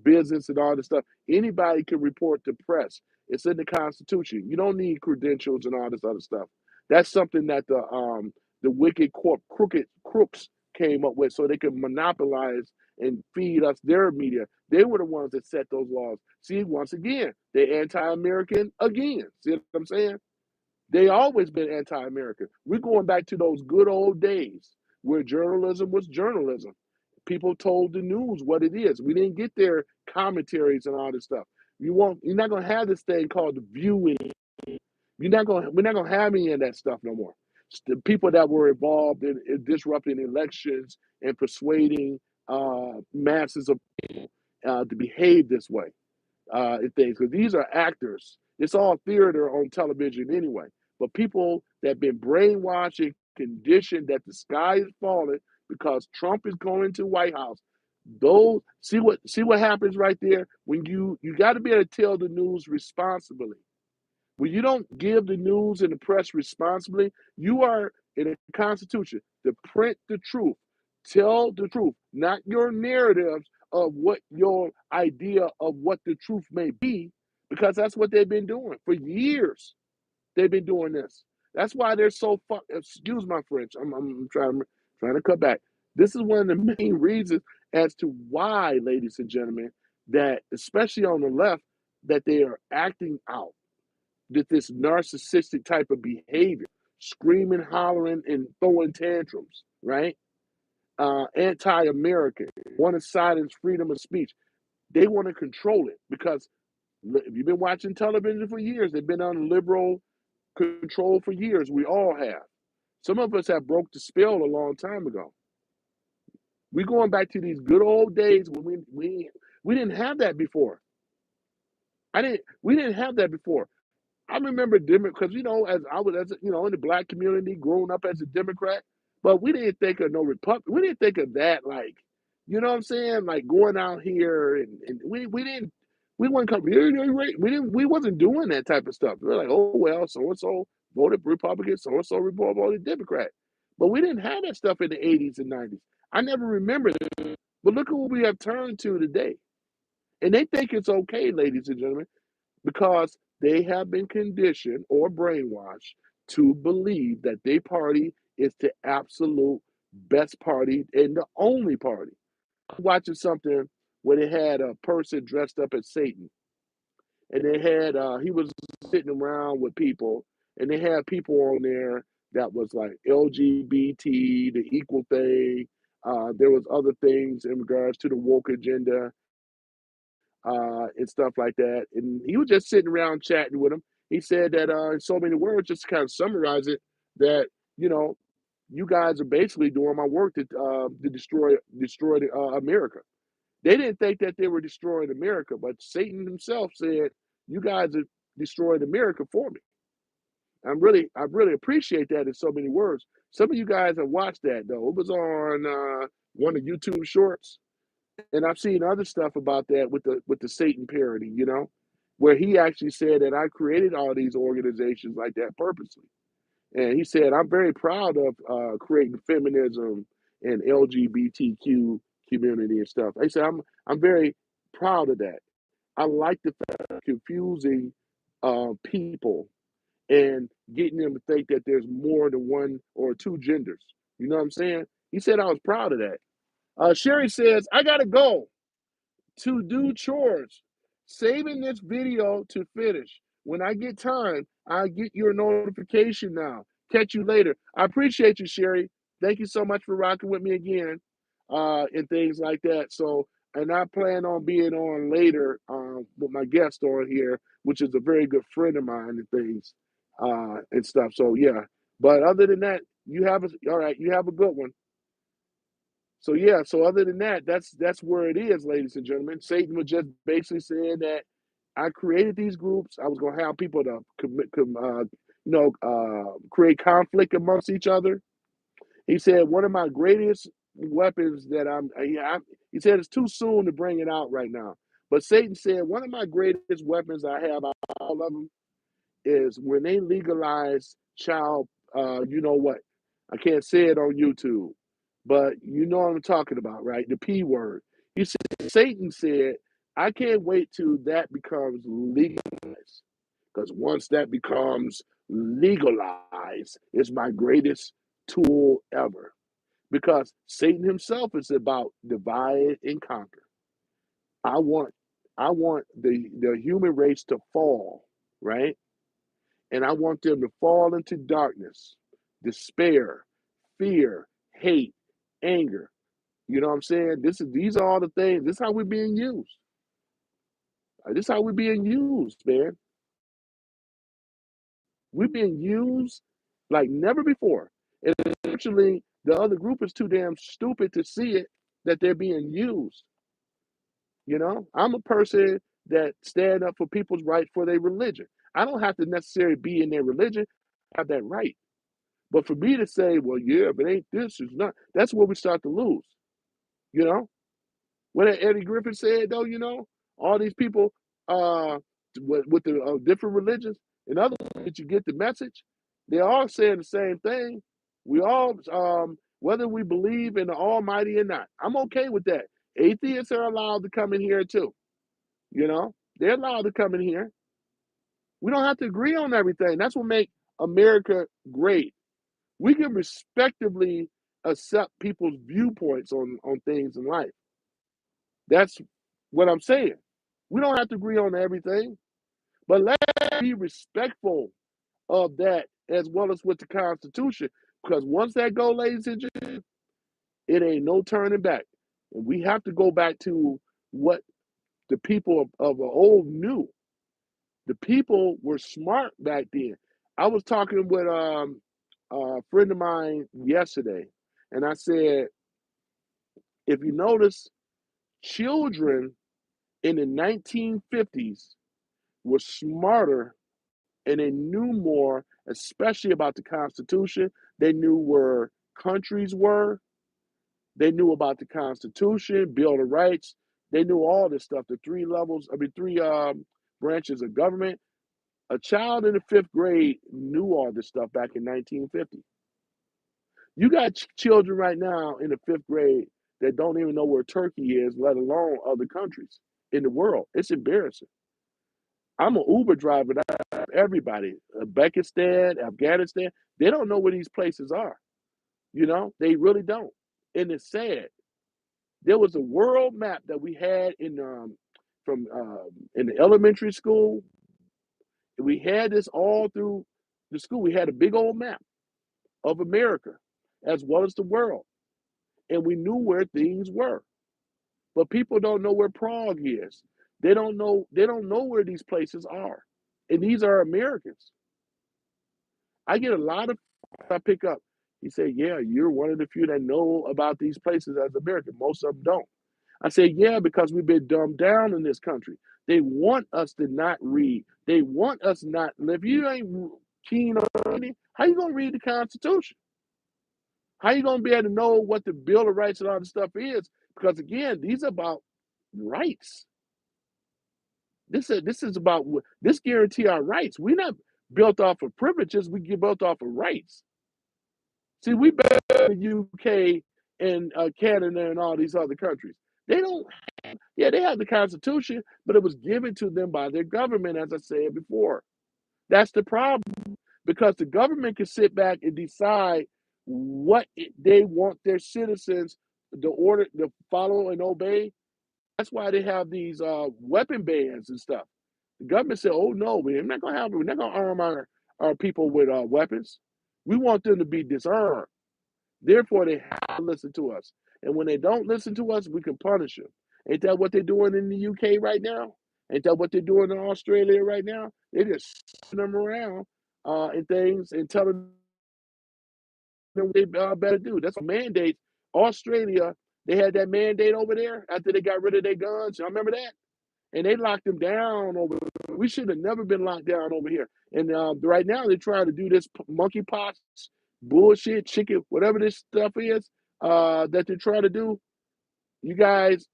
S2: business and all this stuff. Anybody can report to press. It's in the Constitution. You don't need credentials and all this other stuff. That's something that the wicked crooked crooks came up with so they could monopolize and feed us their media. They were the ones that set those laws. See, once again, they're anti-American again. See what I'm saying? They always been anti-American. We're going back to those good old days where journalism was journalism. People told the news what it is. We didn't get their commentaries and all this stuff. You're not gonna have this thing called the viewing. We're not gonna have any of that stuff no more. The people that were involved in disrupting elections and persuading masses of people to behave this way and things because these are actors. It's all theater on television anyway. But people that have been brainwashed and conditioned that the sky is falling because Trump is going to White House. Those see what happens right there when you got to be able to tell the news responsibly. When you don't give the news and the press responsibly, you are in a constitution to print the truth, tell the truth, not your narratives of what your idea of what the truth may be, because that's what they've been doing for years. They've been doing this. That's why they're so excuse my French. I'm trying to cut back. This is one of the main reasons as to why, ladies and gentlemen, that especially on the left, that they are acting out this narcissistic type of behavior, screaming, hollering, and throwing tantrums, right? Anti-American, want to silence freedom of speech. They want to control it because if you've been watching television for years, they've been on liberal control for years. We all have. Some of us have broke the spell a long time ago. We're going back to these good old days when we didn't have that before. We didn't have that before. I remember because as I was in the black community growing up as a Democrat, but we didn't think of no Republic. We didn't think of that like, you know what I'm saying? Like going out here and we wouldn't come here. We wasn't doing that type of stuff. We were like, oh well, so and so voted Republican, so and so voted Democrat. But we didn't have that stuff in the 80s and 90s. I never remember that. But look at what we have turned to today. And they think it's okay, ladies and gentlemen, because they have been conditioned or brainwashed to believe that their party is the absolute best party and the only party. I'm watching something where they had a person dressed up as Satan, and they had he was sitting around with people, and they had people on there that was like LGBT, the equal thing, There was other things in regards to the woke agenda and stuff like that. And he was just sitting around chatting with him. He said that in so many words, just to kind of summarize it, that you know, you guys are basically doing my work to destroy America. They didn't think that they were destroying America, but Satan himself said, "You guys are destroying America for me." I really appreciate that in so many words. Some of you guys have watched that though. It was on one of YouTube shorts, and I've seen other stuff about that with the Satan parody. You know, where he actually said that I created all these organizations like that purposely. And he said, I'm very proud of creating feminism and LGBTQ community and stuff. He said, I'm very proud of that. I like the fact of confusing people and getting them to think that there's more than one or two genders. You know what I'm saying? He said I was proud of that. Sherry says, I gotta go to do chores. Saving this video to finish. When I get time, I'll get your notification now. Catch you later. I appreciate you, Sherry. Thank you so much for rocking with me again, and things like that. So, and I plan on being on later with my guest on here, which is a very good friend of mine and things and stuff. So, yeah. But other than that, all right. You have a good one. So yeah, so other than that, that's where it is, ladies and gentlemen. Satan was just basically saying that I created these groups. I was going to have people to create conflict amongst each other. He said one of my greatest weapons that he said it's too soon to bring it out right now. But Satan said one of my greatest weapons I have, all of them, is when they legalize child, you know what? I can't say it on YouTube, but you know what I'm talking about, right? The P word. You see, Satan said, I can't wait till that becomes legalized. Because once that becomes legalized, it's my greatest tool ever. Because Satan himself is about divide and conquer. I want I want the human race to fall, right? And I want them to fall into darkness, despair, fear, hate, anger. You know what I'm saying? These are all the things. This is how we're being used. This is how we're being used, man. We're being used like never before. And actually, the other group is too damn stupid to see it that they're being used. You know, I'm a person that stand up for people's right for their religion. I don't have to necessarily be in their religion. I have that right. But for me to say, well, yeah, but ain't this, it's not, that's where we start to lose. You know, what Eddie Griffin said, though, you know, all these people uh, with the different religions, in other words, you get the message, they're all saying the same thing. We all, whether we believe in the Almighty or not, I'm okay with that. Atheists are allowed to come in here too. You know, they're allowed to come in here. We don't have to agree on everything. That's what makes America great. We can respectively accept people's viewpoints on things in life. That's what I'm saying. We don't have to agree on everything, but let's be respectful of that as well as with the Constitution. Because once that go, ladies and gentlemen, it ain't no turning back. And we have to go back to what the people of old knew. The people were smart back then. I was talking with a friend of mine yesterday, and I said, if you notice, children in the 1950s were smarter and they knew more, especially about the Constitution. They knew where countries were. They knew about the Constitution, Bill of Rights. They knew all this stuff, the three branches of government. A child in the fifth grade knew all this stuff back in 1950. You got children right now in the fifth grade that don't even know where Turkey is, let alone other countries in the world. It's embarrassing. I'm an Uber driver. Everybody, Uzbekistan, Afghanistan, they don't know where these places are. You know, they really don't. And it's sad. There was a world map that we had in the elementary school. We had this all through the school. We had a big old map of America as well as the world. and we knew where things were. But people don't know where Prague is. They don't know. They don't know where these places are, and these are Americans. I get a lot of I pick up. He said, "Yeah, you're one of the few that know about these places as American. Most of them don't." I say, "Yeah, because we've been dumbed down in this country. They want us to not read. They want us not. If you ain't keen on reading, how you gonna read the Constitution? How you gonna be able to know what the Bill of Rights and all this stuff is? Because again, these are about rights. This is about this guarantee our rights. We're not built off of privileges. We get built off of rights. See, we better than the UK and Canada and all these other countries. They don't. Yeah, they have the Constitution, but it was given to them by their government, as I said before. That's the problem because the government can sit back and decide they want their citizens to follow and obey. That's why they have these weapon bans and stuff. The government said, "Oh no, we're not gonna have. We're not gonna arm our people with weapons. We want them to be disarmed. Therefore, they have to listen to us. And when they don't listen to us, we can punish them. Ain't that what they're doing in the UK right now? Ain't that what they're doing in Australia right now? They just sending them around and things and telling them what they better do. That's a mandate. Australia, they had that mandate over there after they got rid of their guns. Y'all remember that? And they locked them down over. We should have never been locked down over here. And right now they're trying to do this monkeypox bullshit, chicken, whatever this stuff is that they're trying to do. You guys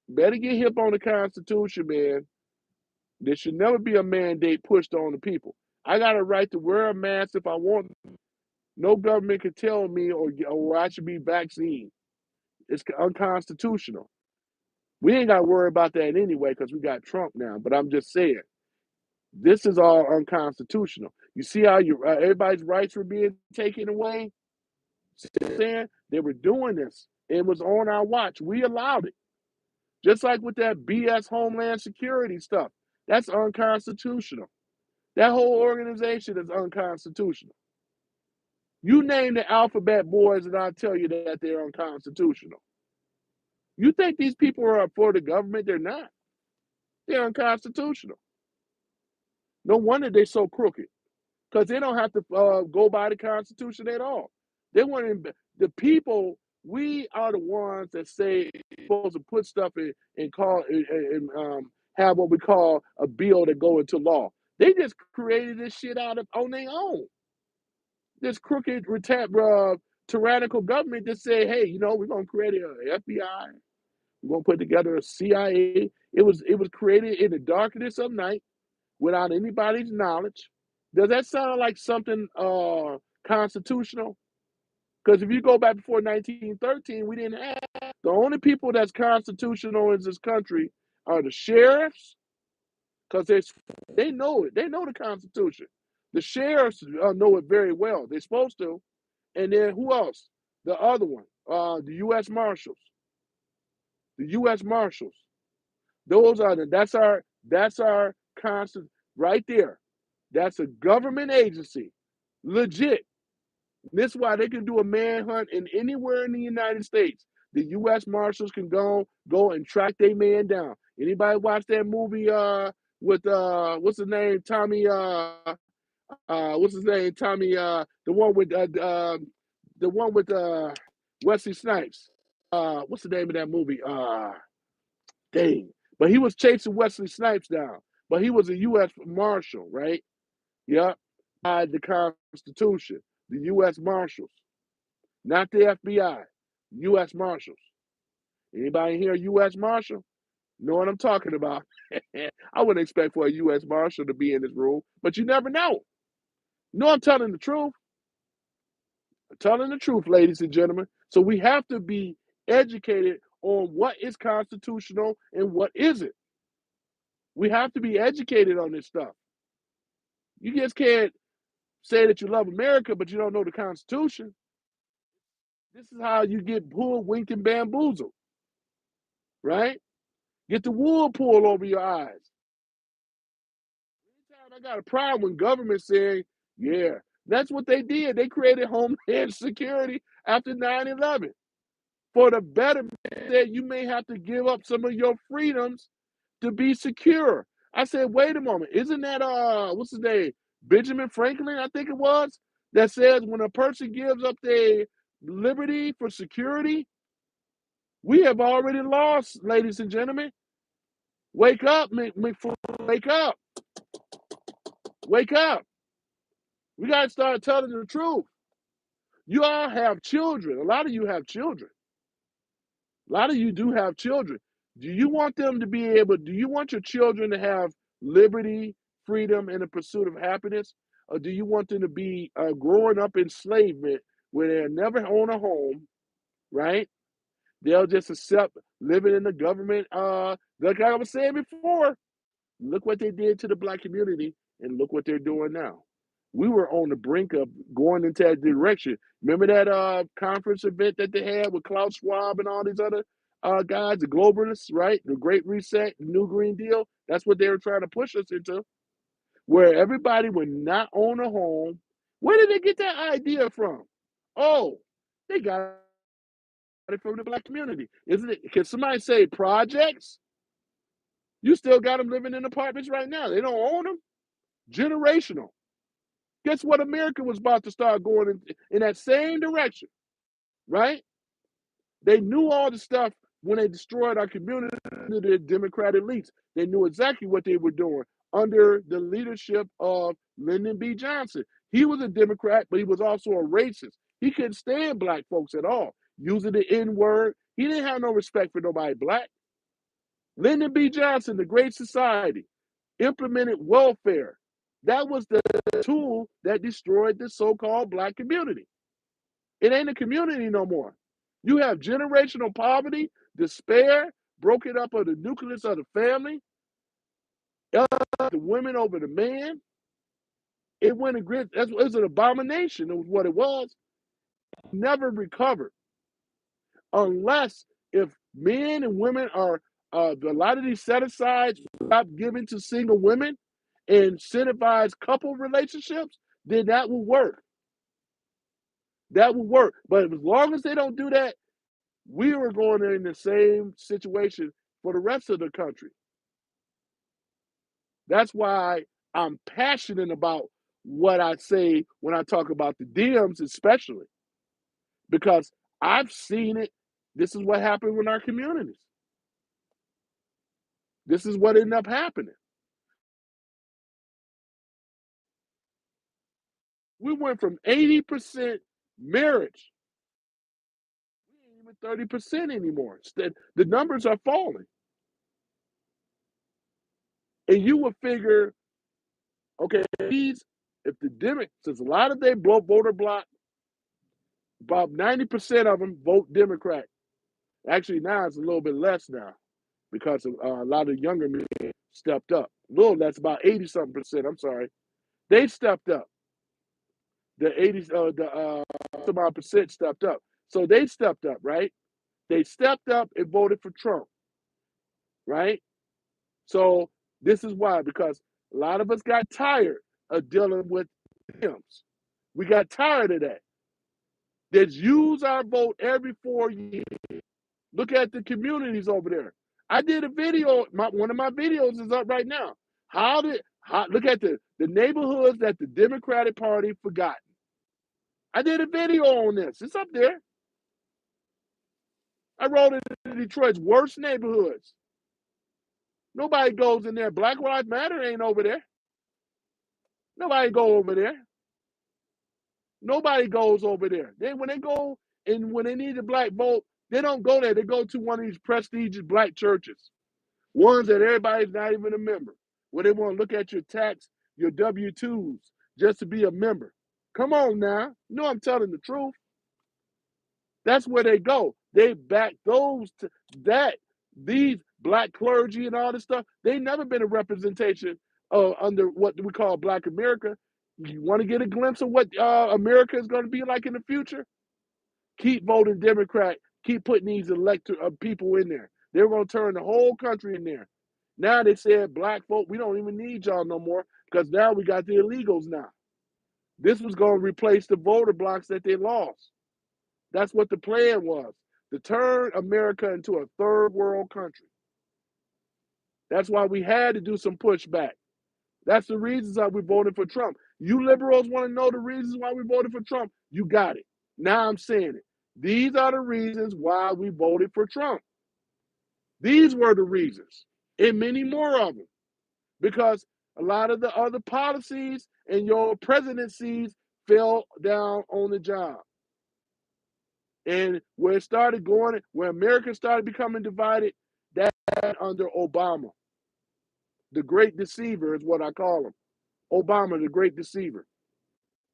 S2: better get hip on the Constitution, man. There should never be a mandate pushed on the people. I got a right to wear a mask if I want. No government can tell me or I should be vaccinated. It's unconstitutional. We ain't got to worry about that anyway because we got Trump now. But I'm just saying, this is all unconstitutional. You see how everybody's rights were being taken away? See what I'm saying? They were doing this. It was on our watch. We allowed it. Just like with that BS Homeland Security stuff. That's unconstitutional. That whole organization is unconstitutional. You name the alphabet boys and I'll tell you that they're unconstitutional. You think these people are for the government? They're not. They're unconstitutional. No wonder they're so crooked because they don't have to go by the Constitution at all. They want the people. We are the ones that say we're supposed to put stuff in and call and have what we call a bill that go into law. They just created this shit out of on their own. This crooked, tyrannical government that said, "Hey, we're gonna create an FBI. We're gonna put together a CIA." It was created in the darkness of night without anybody's knowledge. Does that sound like something constitutional? Because if you go back before 1913, we didn't have the only people that's constitutional in this country are the sheriffs, because they know it. They know the Constitution. The sheriffs know it very well. They're supposed to. And then who else? The other one, the U.S. Marshals. The U.S. Marshals. That's our constant right there. That's a government agency, legit. This is why they can do a manhunt in anywhere in the United States. The U.S. Marshals can go and track their man down. Anybody watch that movie with what's his name? Tommy what's his name? Tommy the one with Wesley Snipes. What's the name of that movie? Dang. But he was chasing Wesley Snipes down. But he was a U.S. Marshal, right? Yep. By the Constitution, the U.S. Marshals, not the FBI, U.S. Marshals. Anybody here, U.S. Marshal? Know what I'm talking about? I wouldn't expect for a U.S. Marshal to be in this room, but you never know. No, I'm telling the truth. I'm telling the truth, ladies and gentlemen. So we have to be educated on what is constitutional and what isn't. We have to be educated on this stuff. You just can't say that you love America, but you don't know the Constitution. This is how you get pulled, winked, and bamboozled, right? Get the wool pulled over your eyes. Anytime I got a problem when government saying, yeah, that's what they did. They created Homeland Security after 9/11. for the betterment that you may have to give up some of your freedoms to be secure. I said, wait a moment, isn't that what's his name? Benjamin Franklin, I think it was, that says when a person gives up their liberty for security, we have already lost, ladies and gentlemen. Wake up, wake up, wake up. We got to start telling the truth. You all have children. A lot of you have children. A lot of you do have children. Do you want them to be able, do you want your children to have liberty, freedom, and the pursuit of happiness? Or do you want them to be growing up enslavement where they'll never own a home, right? They'll just accept living in the government. Like I was saying before, look what they did to the black community and look what they're doing now. We were on the brink of going into that direction. Remember that conference event that they had with Klaus Schwab and all these other guys, the globalists, right? The Great Reset, the New Green Deal. That's what they were trying to push us into, where everybody would not own a home. Where did they get that idea from? Oh, they got it from the black community. Isn't it? Can somebody say projects? You still got them living in apartments right now. They don't own them. Generational. Guess what? America was about to start going in that same direction, right? They knew all the stuff when they destroyed our community under the Democratic elites. They knew exactly what they were doing under the leadership of Lyndon B. Johnson. He was a Democrat, but he was also a racist. He couldn't stand black folks at all. Using the N-word. He didn't have no respect for nobody black. Lyndon B. Johnson, the Great Society, implemented welfare. That was the tool that destroyed the so-called black community. It ain't a community no more. You have generational poverty, despair, broken up of the nucleus of the family, the women over the man. It went against, it was an abomination. It was what it was. Never recovered unless if men and women are, a lot of these set-asides stop giving to single women and incentivize couple relationships, then that will work. That will work. But as long as they don't do that, we are going in the same situation for the rest of the country. That's why I'm passionate about what I say when I talk about the DMs, especially because I've seen it. This is what happened in our communities. This is what ended up happening. We went from 80% marriage. We ain't even 30% anymore. The numbers are falling. And you would figure, okay, if the Democrats, since a lot of they voter block, about 90% of them vote Democrat. Actually, now it's a little bit less now because a lot of younger men stepped up. A little less, about 80-something percent. I'm sorry. They stepped up. The 80, some odd percent stepped up. So they stepped up, right? They stepped up and voted for Trump, right? So this is why, because a lot of us got tired of dealing with him. We got tired of that. Let's use our vote every 4 years. Look at the communities over there. I did a video. One of my videos is up right now. Look at the neighborhoods that the Democratic Party forgot. I did a video on this. It's up there. I wrote it in Detroit's worst neighborhoods. Nobody goes in there. Black Lives Matter ain't over there. Nobody go over there. Nobody goes over there. When they go and when they need a black vote, they don't go there. They go to one of these prestigious black churches, ones that everybody's not even a member, where they want to look at your tax, your W-2s, just to be a member. Come on now. You know I'm telling the truth. That's where they go. They back these black clergy and all this stuff. They never been a representation under what we call Black America. You want to get a glimpse of what America is going to be like in the future? Keep voting Democrat. Keep putting these elected people in there. They're going to turn the whole country in there. Now they said, black folk, we don't even need y'all no more because now we got the illegals now. This was going to replace the voter blocks that they lost. That's what the plan was. to turn America into a third world country. That's why we had to do some pushback. That's the reasons why we voted for Trump. You liberals want to know the reasons why we voted for Trump? You got it. Now I'm saying it. These are the reasons why we voted for Trump. These were the reasons, and many more of them, because a lot of the other policies and your presidencies fell down on the job. And where it started going, where America started becoming divided, that under Obama. The great deceiver is what I call him. Obama, the great deceiver.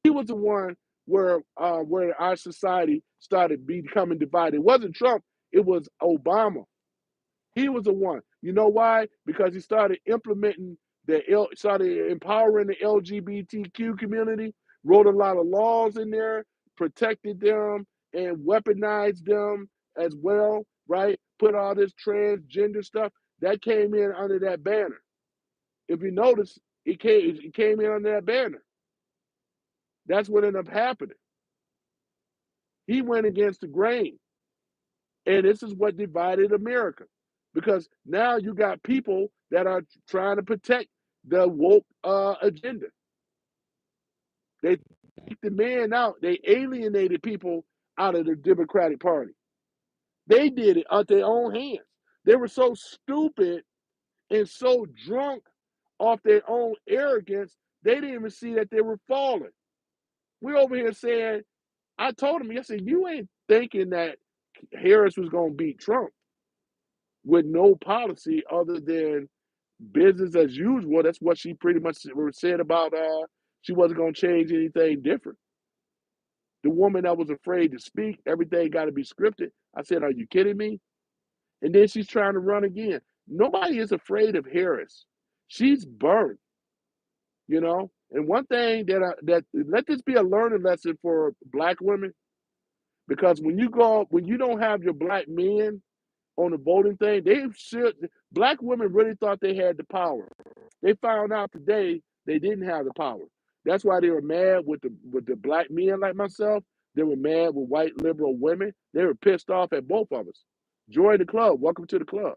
S2: He was the one where our society started becoming divided. It wasn't Trump, it was Obama. He was the one. You know why? Because he started started empowering the LGBTQ community, wrote a lot of laws in there, protected them, and weaponized them as well, right? Put all this transgender stuff that came in under that banner. If you notice, it came in under that banner. That's what ended up happening. He went against the grain. And this is what divided America. Because now you got people that are trying to protect the woke agenda. They took the man out. They alienated people out of the Democratic Party. They did it out their own hands. They were so stupid and so drunk off their own arrogance, they didn't even see that they were falling. We're over here saying, I told him, I said, you ain't thinking that Harris was going to beat Trump with no policy other than business as usual. That's what she pretty much said about she wasn't going to change anything different. The woman that was afraid to speak, everything got to be scripted. I said, are you kidding me? And then she's trying to run again. Nobody is afraid of Harris. She's burned, you know. And one thing that let this be a learning lesson for black women, because when you don't have your black men on the voting thing, black women really thought they had the power. They found out today they didn't have the power. That's why they were mad with the black men like myself. They were mad with white liberal women. They were pissed off at both of us. Join the club. Welcome to the club.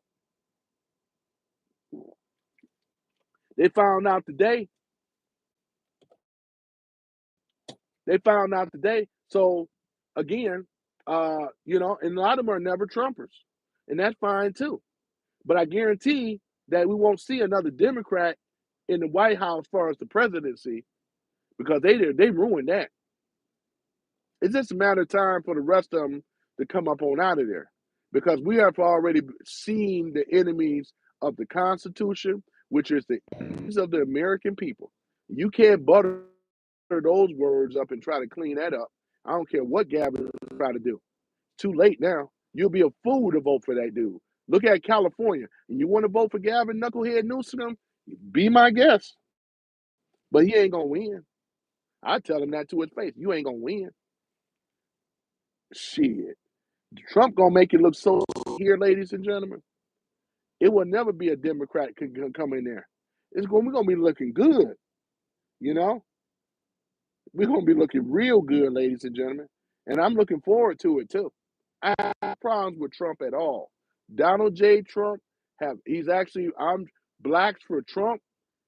S2: They found out today. So again, and a lot of them are never Trumpers, and that's fine too. But I guarantee that we won't see another Democrat in the White House as far as the presidency, because they ruined that. It's just a matter of time for the rest of them to come up on out of there, because we have already seen the enemies of the Constitution, which is the enemies of the American people. You can't butter those words up and try to clean that up. I don't care what Gavin try to do. Too late now. You'll be a fool to vote for that dude. Look at California. And you want to vote for Gavin Knucklehead Newsom? Be my guest. But he ain't going to win. I tell him that to his face. You ain't going to win. Shit. Trump going to make it look so here, ladies and gentlemen. It will never be a Democrat can come in there. We're going to be looking good. You know? We're going to be looking real good, ladies and gentlemen. And I'm looking forward to it, too. I have no problems with Trump at all. Donald J. Trump, I'm blacks for Trump,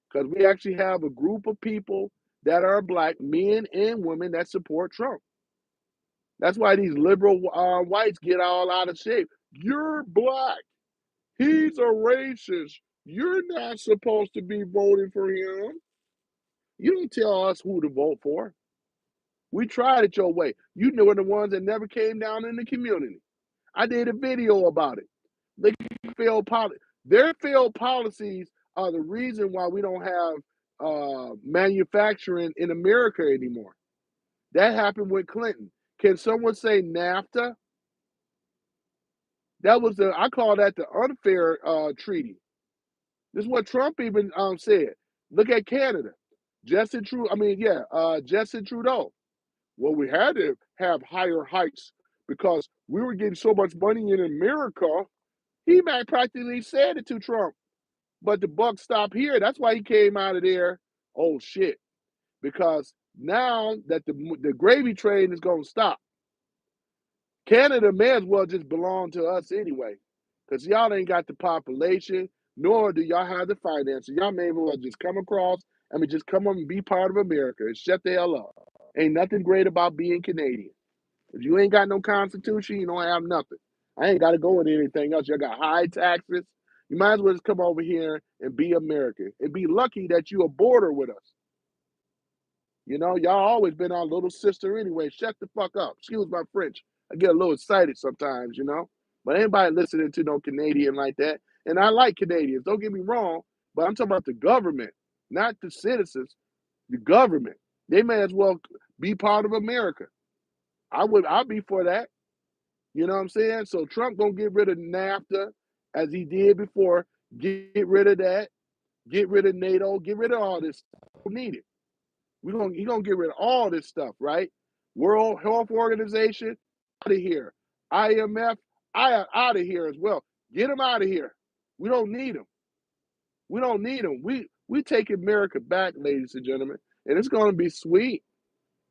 S2: because we actually have a group of people that are black, men and women, that support Trump. That's why these liberal whites get all out of shape. You're black. He's a racist. You're not supposed to be voting for him. You don't tell us who to vote for. We tried it your way. You were the ones that never came down in the community. I did a video about it. Their failed policies are the reason why we don't have manufacturing in America anymore. That happened with Clinton. Can someone say NAFTA? I call that the unfair treaty. This is what Trump even said. Look at Canada. Justin Trudeau. Well, we had to have higher hikes because we were getting so much money in America. He practically said it to Trump. But the buck stopped here. That's why he came out of there. Oh, shit. Because now that the gravy train is going to stop. Canada may as well just belong to us anyway, because y'all ain't got the population, nor do y'all have the finances. Y'all may as well just come across, just come up and be part of America and shut the hell up. Ain't nothing great about being Canadian. If you ain't got no constitution, you don't have nothing. I ain't got to go into anything else. You got high taxes. You might as well just come over here and be American and be lucky that you a border with us. You know, y'all always been our little sister anyway. Shut the fuck up. Excuse my French. I get a little excited sometimes, you know. But anybody listening to no Canadian like that. And I like Canadians, don't get me wrong, but I'm talking about the government, not the citizens, the government. They may as well be part of America. I'd be for that. You know what I'm saying? So Trump gonna get rid of NAFTA as he did before. Get rid of that. Get rid of NATO. Get rid of all this stuff. We don't need it. He gonna get rid of all this stuff, right? World Health Organization out of here. IMF out of here as well. Get them out of here. We don't need them. We don't need them. We take America back, ladies and gentlemen, and it's gonna be sweet.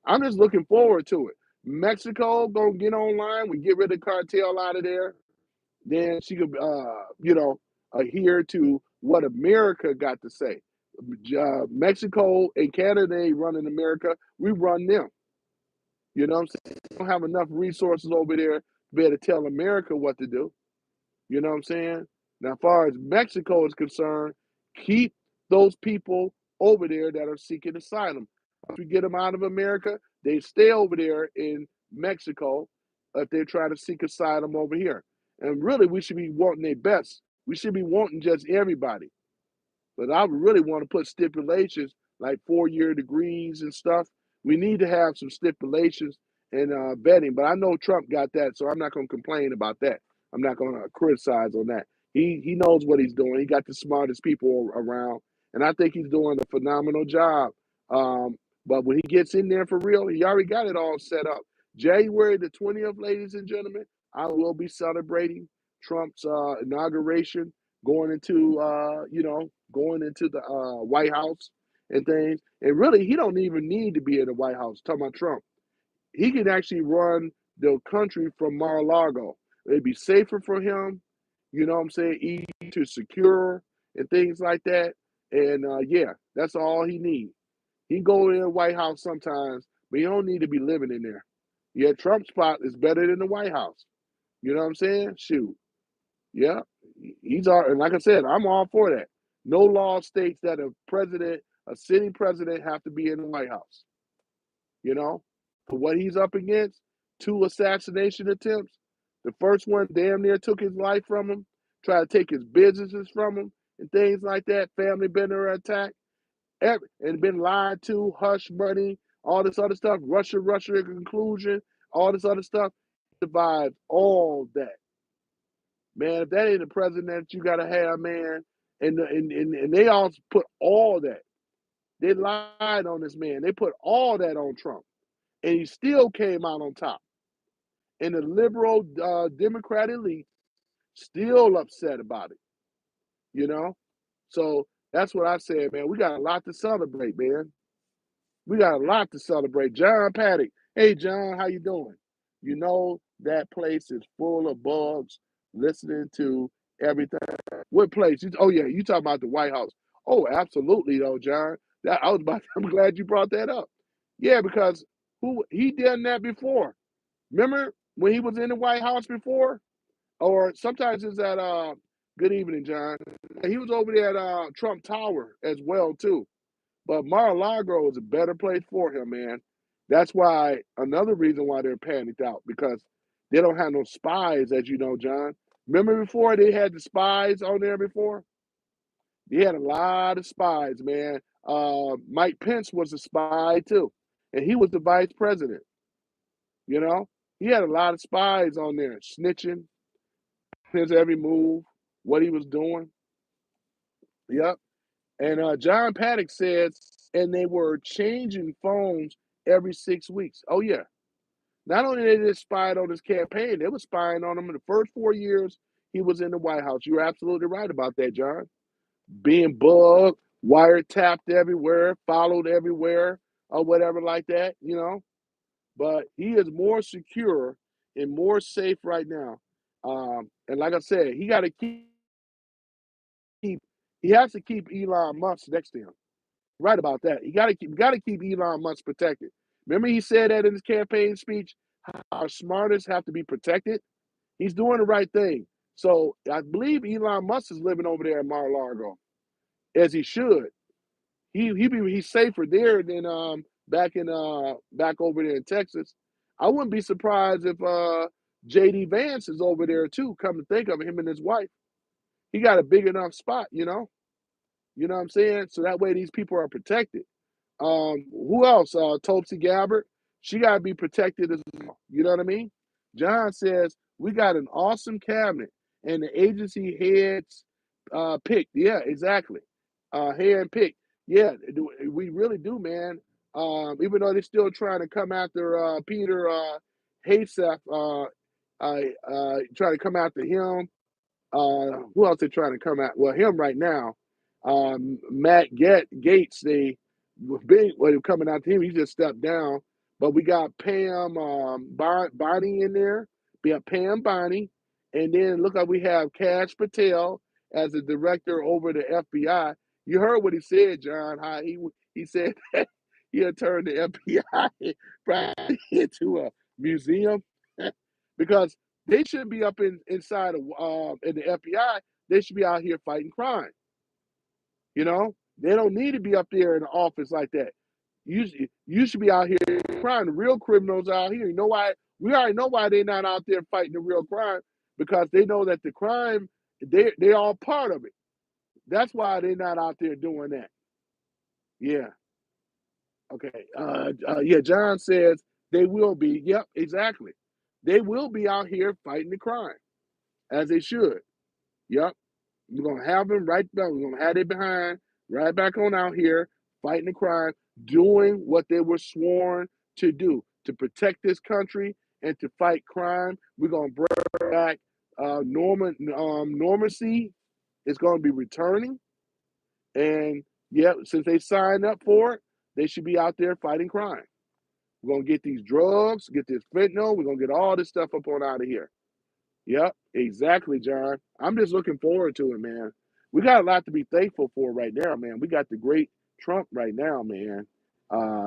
S2: I'm just looking forward to it. Mexico gonna get online. We get rid of cartel out of there. Then she could, adhere to what America got to say. Mexico and Canada ain't running America. We run them. You know what I'm saying? We don't have enough resources over there to be able to tell America what to do. You know what I'm saying? Now, as far as Mexico is concerned, keep those people over there that are seeking asylum. Once we get them out of America, they stay over there in Mexico if they're trying to seek asylum over here. And really, we should be wanting their best. We should be wanting just everybody. But I really want to put stipulations like 4-year degrees and stuff. We need to have some stipulations and vetting. But I know Trump got that, so I'm not going to complain about that. I'm not going to criticize on that. He knows what he's doing. He got the smartest people around, and I think he's doing a phenomenal job. But when he gets in there for real, he already got it all set up. January the 20th, ladies and gentlemen, I will be celebrating Trump's inauguration, going into the White House and things. And really, he don't even need to be in the White House. Talking about Trump, he can actually run the country from Mar-a-Lago. It'd be safer for him. You know what I'm saying? Easy to secure and things like that. And yeah, that's all he needs. He can go in the White House sometimes, but he don't need to be living in there. Yeah, Trump's spot is better than the White House. You know what I'm saying? Shoot. Yeah, he's all, and like I said, I'm all for that. No law states that a sitting president, have to be in the White House. You know, for what he's up against, 2 assassination attempts. The first one damn near took his life from him, tried to take his businesses from him, and things like that. Family been under attack, and been lied to, hush money, all this other stuff. Russia in conclusion, all this other stuff. Survived all that. Man, if that ain't the president you gotta have, man, and they all put all that. They lied on this man. They put all that on Trump, and he still came out on top. And the liberal Democrat elite still upset about it. You know, so that's what I said, man. We got a lot to celebrate, man. We got a lot to celebrate. John Paddock, hey John, how you doing? You know that place is full of bugs. Listening to everything. What place? Oh yeah, you talking about the White House? Oh, absolutely, though, John. That I was about. I'm glad you brought that up. Yeah, because he done that before. Remember when he was in the White House before? Or sometimes it's at Good evening, John. He was over there at Trump Tower as well too. But Mar-a-Lago is a better place for him, man. That's why another reason why they're panicked out, because they don't have no spies, as you know, John. Remember before they had the spies on there before? They had a lot of spies, man. Mike Pence was a spy too, and he was the vice president. You know, he had a lot of spies on there, snitching his every move, what he was doing. Yep. And John Paddock says, and they were changing phones every 6 weeks. Oh yeah. Not only did they spied on his campaign, they were spying on him in the first 4 years he was in the White House. You're absolutely right about that, John. Being bugged, wiretapped everywhere, followed everywhere, or whatever like that, you know. But he is more secure and more safe right now. And like I said, keep he has to keep Elon Musk next to him. Right about that. You got to keep Elon Musk protected. Remember, he said that in his campaign speech. Our smartest have to be protected. He's doing the right thing. So I believe Elon Musk is living over there in Mar-a-Lago, as he should. He's safer there than back over there in Texas. I wouldn't be surprised if JD Vance is over there too. Come to think of it, him and his wife. He got a big enough spot, you know. You know what I'm saying? So that way these people are protected. Who else? Tulsi Gabbard. She got to be protected as well. You know what I mean? John says we got an awesome cabinet and the agency heads picked. Yeah, exactly. Hand picked. Yeah, we really do, man. Even though they're still trying to come after Peter Hegseth, trying to come after him. Who else they trying to come at? Well, him right now. Matt Gates, they were big. Well, coming out to him, he just stepped down. But we got Pam Bonnie in there. We have Pam Bonnie, and then look like we have Kash Patel as the director over the FBI. You heard what he said, John. How he said that he'll turn the FBI probably into a museum because they shouldn't be up inside of in the FBI. They should be out here fighting crime. You know, they don't need to be up there in the office like that. You should be out here crime. The real criminals out here. You know why? We already know why they're not out there fighting the real crime because they know that the crime they're all part of it. That's why they're not out there doing that. Yeah. Okay. Yeah. John says they will be. Yep. Exactly. They will be out here fighting the crime as they should. Yep. We're gonna have them right back. We're gonna have it behind right back on out here fighting the crime, doing what they were sworn to do to protect this country and to fight crime. We're gonna bring back normalcy. Is going to be returning, and yeah, since they signed up for it, they should be out there fighting crime. We're gonna get these drugs, get this fentanyl. We're gonna get all this stuff up on out of here. Yep, exactly, John. I'm just looking forward to it, man. We got a lot to be thankful for right now, man. We got the great Trump right now, man.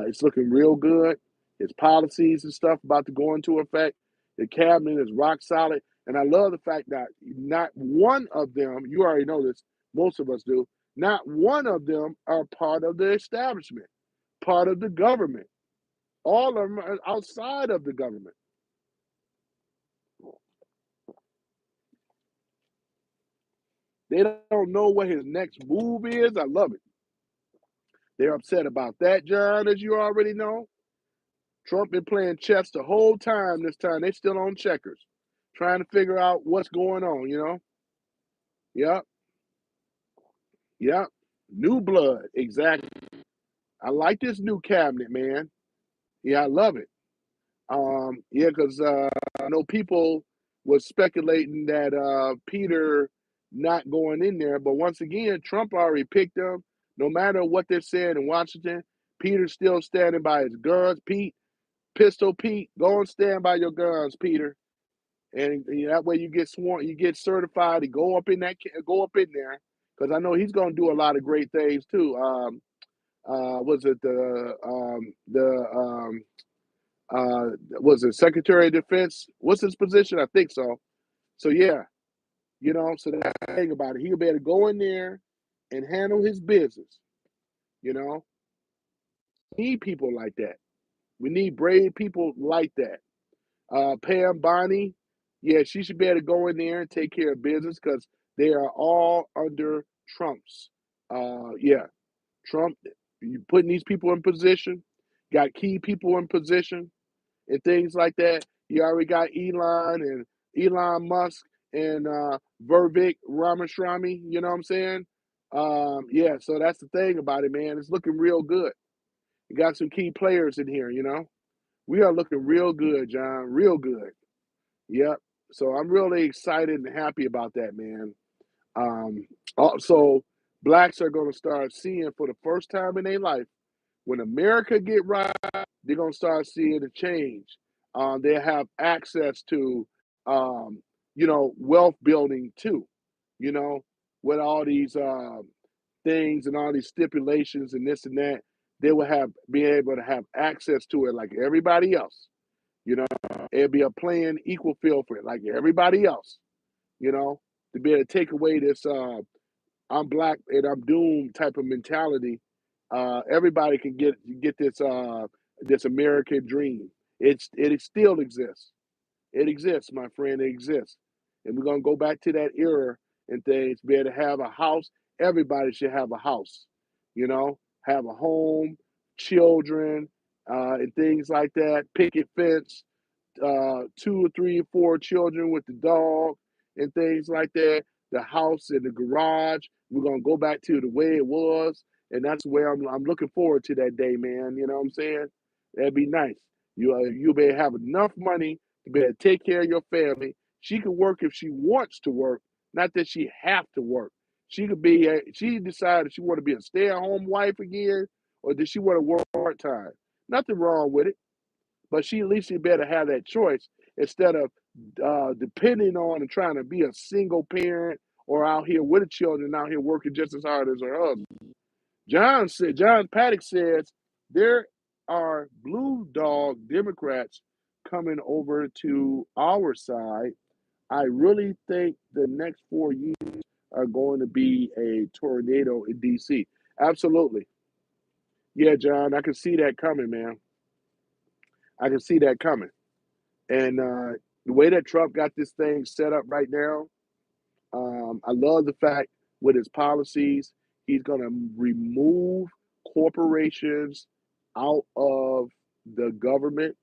S2: It's looking real good. His policies and stuff about to go into effect. The cabinet is rock solid. And I love the fact that not one of them, you already know this, most of us do, not one of them are part of the establishment, part of the government. All of them are outside of the government. They don't know what his next move is. I love it. They're upset about that, John, as you already know. Trump been playing chess the whole time this time. They still on checkers, trying to figure out what's going on, you know? Yep, yep. New blood, exactly. I like this new cabinet, man. Yeah, I love it. Yeah, because I know people was speculating that Peter not going in there, but once again, Trump already picked him. No matter what they're saying in Washington, Peter's still standing by his guns. Pete, go and stand by your guns, Peter. And that way you get sworn, you get certified to go up in there, because I know he's going to do a lot of great things too. Was it was it Secretary of Defense? What's his position? I think so. So yeah, so that's the thing about it. He'll be able to go in there and handle his business. You know, we need people like that. We need brave people like that. Pam Bonnie, yeah, she should be able to go in there and take care of business because they are all under Trump's. Yeah, Trump, you putting these people in position, got key people in position and things like that. You already got Elon Musk and Vervik Ramaswamy. You know what I'm saying? Yeah, so that's the thing about it, man. It's looking real good. You got some key players in here. We are looking real good, John. Real good. Yep. So I'm really excited and happy about that, man. Also, blacks are going to start seeing for the first time in their life when America get right, they're going to start seeing a change. They have access to, um, wealth building too. You know, with all these things and all these stipulations and this and that, they will be able to have access to it like everybody else. You know, it'll be a playing equal field for it like everybody else. You know, to be able to take away this I'm black and I'm doomed type of mentality. Everybody can get this American dream. It still exists. It exists, my friend. It exists, and we're gonna go back to that era and things. Be able to have a house. Everybody should have a house. You know, have a home, children, and things like that. Picket fence, two or three or four children with the dog and things like that. The house and the garage. We're gonna go back to the way it was, and that's where I'm looking forward to that day, man. You know what I'm saying? That'd be nice. You better have enough money to be able to take care of your family. She can work if she wants to work, not that she have to work. She could be. She decided she want to be a stay-at-home wife again, or does she want to work part time? Nothing wrong with it, but she at least better have that choice instead of depending on and trying to be a single parent or out here with the children out here working just as hard as her husband. John Paddock says there are blue dog Democrats coming over to our side. I really think the next 4 years are going to be a tornado in DC. Absolutely. Yeah, John, I can see that coming, man. I can see that coming. And the way that Trump got this thing set up right now, I love the fact with his policies, he's going to remove corporations out of the government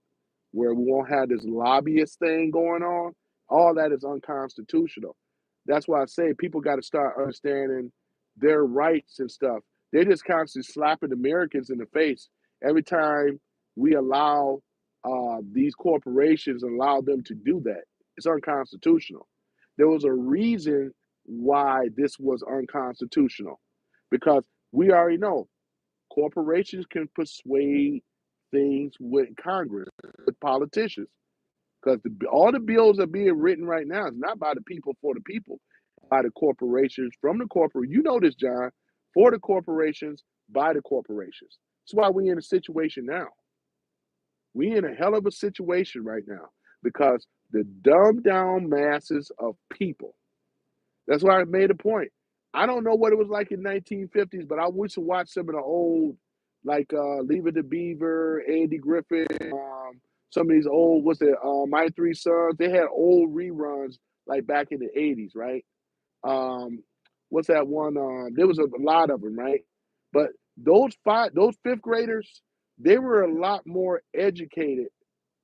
S2: where we won't have this lobbyist thing going on. All that is unconstitutional. That's why I say people got to start understanding their rights and stuff. They're just constantly slapping Americans in the face every time we allow these corporations and allow them to do that. It's unconstitutional. There was a reason why this was unconstitutional because we already know corporations can persuade things with Congress, with politicians, because all the bills are being written right now is not by the people for the people, by the corporations from the corporate. You know this, John, for the corporations by the corporations. That's why we're in a situation now. We're in a hell of a situation right now because the dumbed down masses of people. That's why I made a point. I don't know what it was like in 1950s, but I wish to watch some of the old, like Leave It to Beaver, Andy Griffith, some of these old, My Three Sons. They had old reruns like back in the 80s, right? Um, what's that one? There was a lot of them, right? But those fifth graders, they were a lot more educated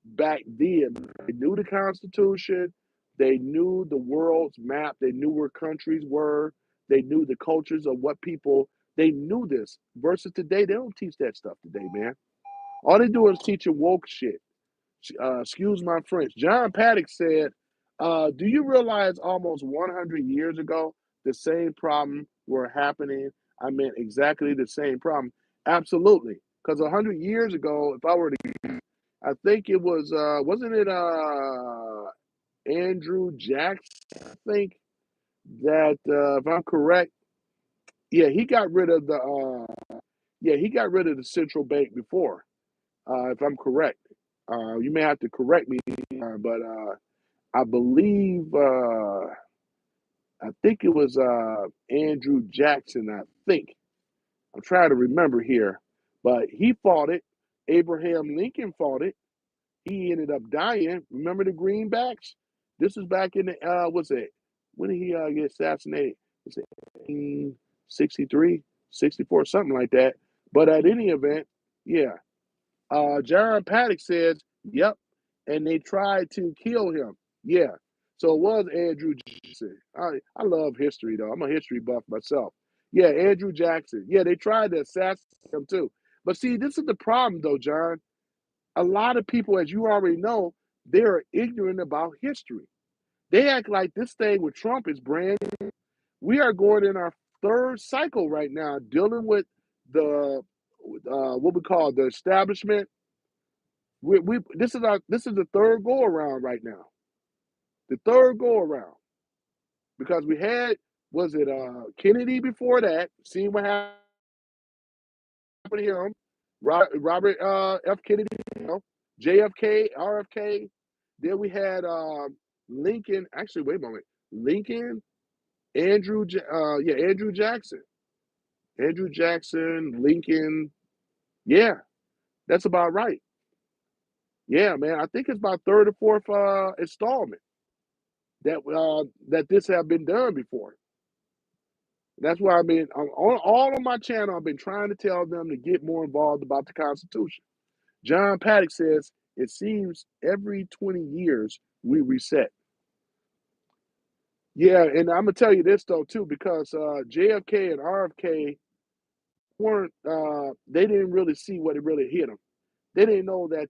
S2: back then. They knew the Constitution, they knew the world's map, they knew where countries were, they knew the cultures of what people, they knew this. Versus today, they don't teach that stuff today, man. All they do is teach you woke shit. Excuse my French. John Paddock said, do you realize almost 100 years ago, the same problem were happening? I meant exactly the same problem. Absolutely. Because 100 years ago, if I were to, I think it was, wasn't it Andrew Jackson? I think that, if I'm correct, yeah, he got rid of the central bank before, if I'm correct. You may have to correct me, but I believe I think it was Andrew Jackson. I think I'm trying to remember here, but he fought it. Abraham Lincoln fought it. He ended up dying. Remember the Greenbacks? This was back in the what's it? When did he get assassinated? Was it 1863, 64, something like that? But at any event, yeah. John Paddock says, "Yep," and they tried to kill him. Yeah, so it was Andrew Jackson. I love history though. I'm a history buff myself. Yeah, Andrew Jackson. Yeah, they tried to assassinate him too. But see, this is the problem though, John. A lot of people, as you already know, they are ignorant about history. They act like this thing with Trump is brand new. We are going in our third cycle right now, dealing with the what we call the establishment, We this is the third go around right now. The third go around because we had was it Kennedy before that? Seeing what happened to him, Robert F. Kennedy, you know, JFK, RFK. Then we had Lincoln. Actually, wait a moment. Lincoln, Andrew Jackson, Lincoln. Yeah, that's about right. Yeah, man. I think it's about third or fourth installment that this have been done before. That's why I've been on all on my channel. I've been trying to tell them to get more involved about the Constitution. John Paddock says it seems every 20 years we reset. Yeah, and I'm gonna tell you this though too, because JFK and RFK weren't they didn't really see what it really hit them. They didn't know that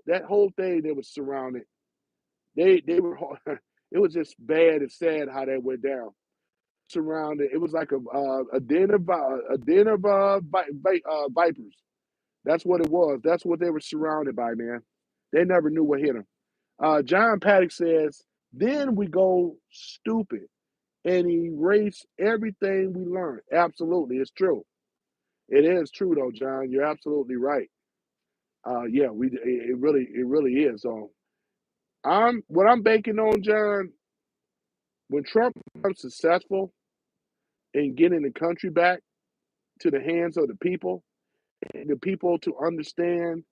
S2: that whole thing that was surrounded. They were it was just bad and sad how that went down. Surrounded, it was like a den of vipers. That's what it was. That's what they were surrounded by, man. They never knew what hit them. John Paddock says, then we go stupid and erase everything we learned. Absolutely, it's true. It is true though, John. You're absolutely right. Yeah, it really is. So I'm banking on, John, when Trump becomes successful in getting the country back to the hands of the people to understand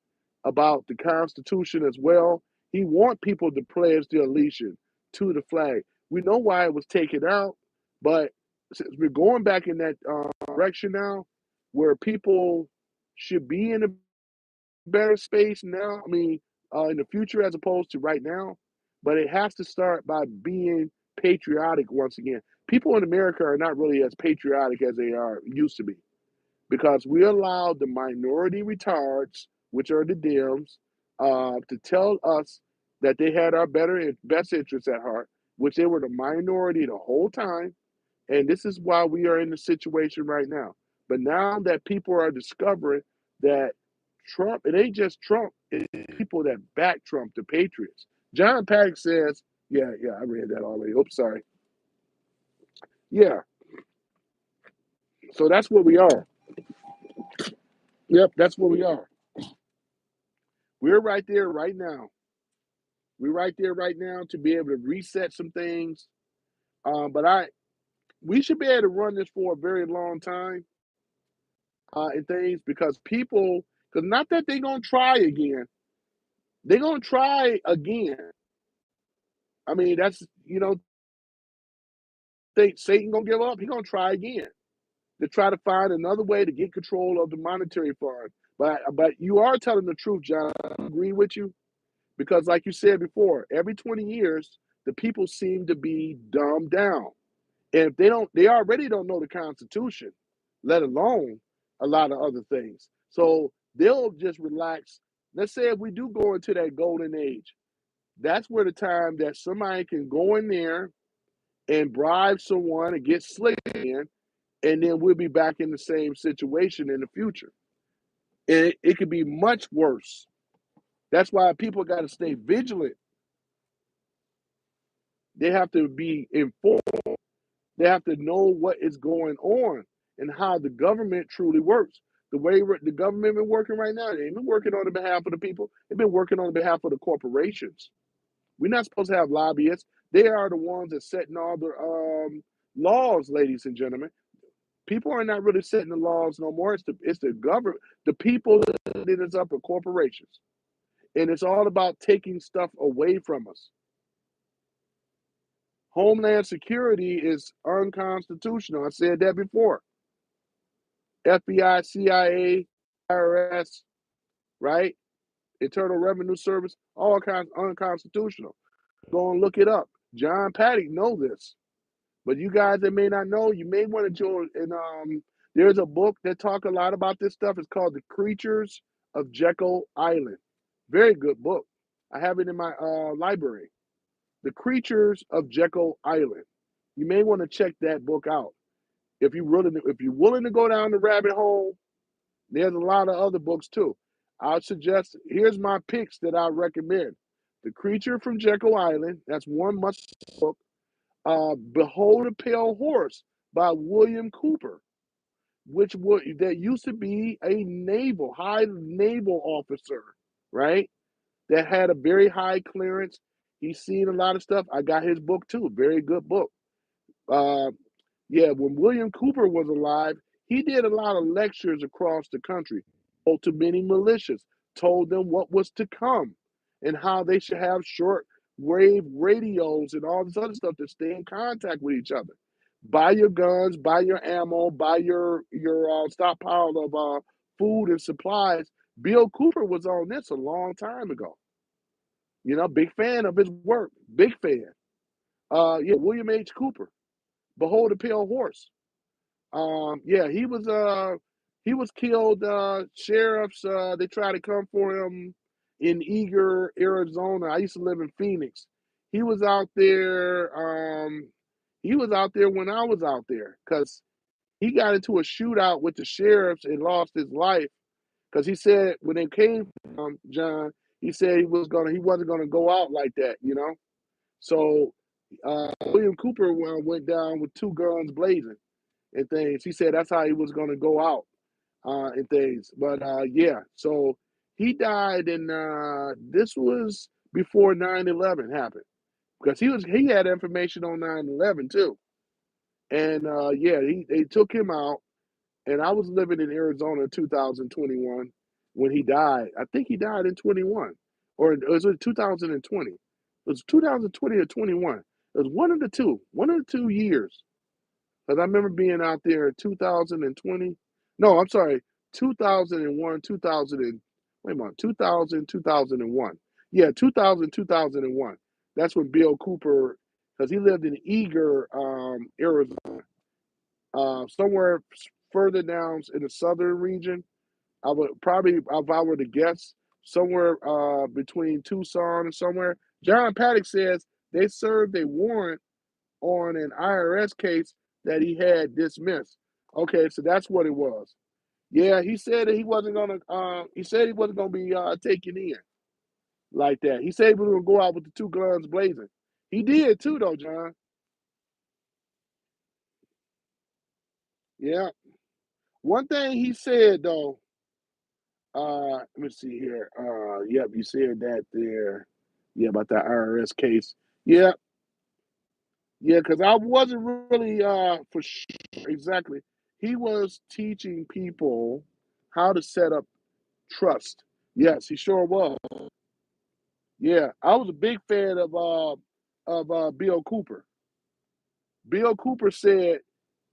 S2: about the Constitution as well. He want people to pledge their allegiance to the flag. We know why it was taken out, but since we're going back in that direction now, where people should be in a better space now. I mean, in the future as opposed to right now, but it has to start by being patriotic once again. People in America are not really as patriotic as they are used to be because we allowed the minority retards, which are the Dems, to tell us that they had our best interests at heart, which they were the minority the whole time. And this is why we are in the situation right now. But now that people are discovering that Trump, it ain't just Trump, it's people that back Trump, the patriots. John Paddock says, yeah, I read that already. Oops, sorry. Yeah, so that's where we are. Yep, that's where we are. We're right there right now. We're right there right now to be able to reset some things. But we should be able to run this for a very long time and things because because not that they're gonna try again, they're gonna try again. I mean, that's think Satan gonna give up? He gonna try again to try to find another way to get control of the monetary fund. But you are telling the truth, John. I agree with you because, like you said before, every 20 years the people seem to be dumbed down. And if they already don't know the Constitution, let alone a lot of other things. So they'll just relax. Let's say if we do go into that golden age, that's where the time that somebody can go in there and bribe someone and get slick in, and then we'll be back in the same situation in the future. And it could be much worse. That's why people got to stay vigilant. They have to be informed. They have to know what is going on and how the government truly works. The way the government been working right now, they ain't been working on the behalf of the people. They've been working on the behalf of the corporations. We're not supposed to have lobbyists. They are the ones that setting all the laws, ladies and gentlemen. People are not really setting the laws no more. It's the government, the people that is up at corporations, and it's all about taking stuff away from us. Homeland security is unconstitutional. I said that before. FBI, CIA, IRS, right? Internal Revenue Service, all kinds unconstitutional. Go and look it up. John Paddock know this. But you guys that may not know, you may want to join. And there's a book that talk a lot about this stuff. It's called The Creatures of Jekyll Island. Very good book. I have it in my library. The Creatures of Jekyll Island. You may want to check that book out. If you're willing to go down the rabbit hole, there's a lot of other books too. I would suggest, here's my picks that I recommend. The Creature from Jekyll Island, that's one must book. Behold a Pale Horse by William Cooper, that used to be a high naval officer, right? That had a very high clearance. He's seen a lot of stuff. I got his book too. Very good book. Uh, yeah, when William Cooper was alive, he did a lot of lectures across the country, spoke to many militias, told them what was to come and how they should have short wave radios and all this other stuff to stay in contact with each other. Buy your guns, buy your ammo, buy your stockpile of food and supplies. Bill Cooper was on this a long time ago. Big fan of his work. Big fan. Yeah, William H. Cooper. Behold a Pale Horse. Yeah, he was killed. Sheriffs they tried to come for him in Eager, Arizona. I used to live in Phoenix. He was out there. He was out there when I was out there because he got into a shootout with the sheriffs and lost his life because he said when they came from John, he said he wasn't gonna go out like that. So William Cooper went down with two guns blazing and things. He said that's how he was going to go out and things. But yeah, so he died, and this was before 9/11 happened because he had information on 9/11 too. And yeah, they took him out, and I was living in Arizona in 2021 when he died. I think he died in 21, or was it 2020? It was 2020 or 21. It was one of the 2 years. Because I remember being out there in 2020. No, I'm sorry, 2001, 2000 wait a minute, 2000, 2001. Yeah, 2000, 2001. That's when Bill Cooper, because he lived in Eager, Arizona, somewhere further down in the southern region. I would probably, if I were to guess, somewhere between Tucson and somewhere. John Paddock says they served a warrant on an IRS case that he had dismissed. Okay, so that's what it was. Yeah, he said that he wasn't gonna. He said he wasn't gonna be taken in like that. He said he was gonna go out with the two guns blazing. He did too, though, John. Yeah. One thing he said though. Let me see here. Yep, you said that there. Yeah, about that IRS case. Yeah, yeah, because I wasn't really for sure exactly. He was teaching people how to set up trust. Yes, he sure was. Yeah, I was a big fan of Bill Cooper. Bill Cooper said,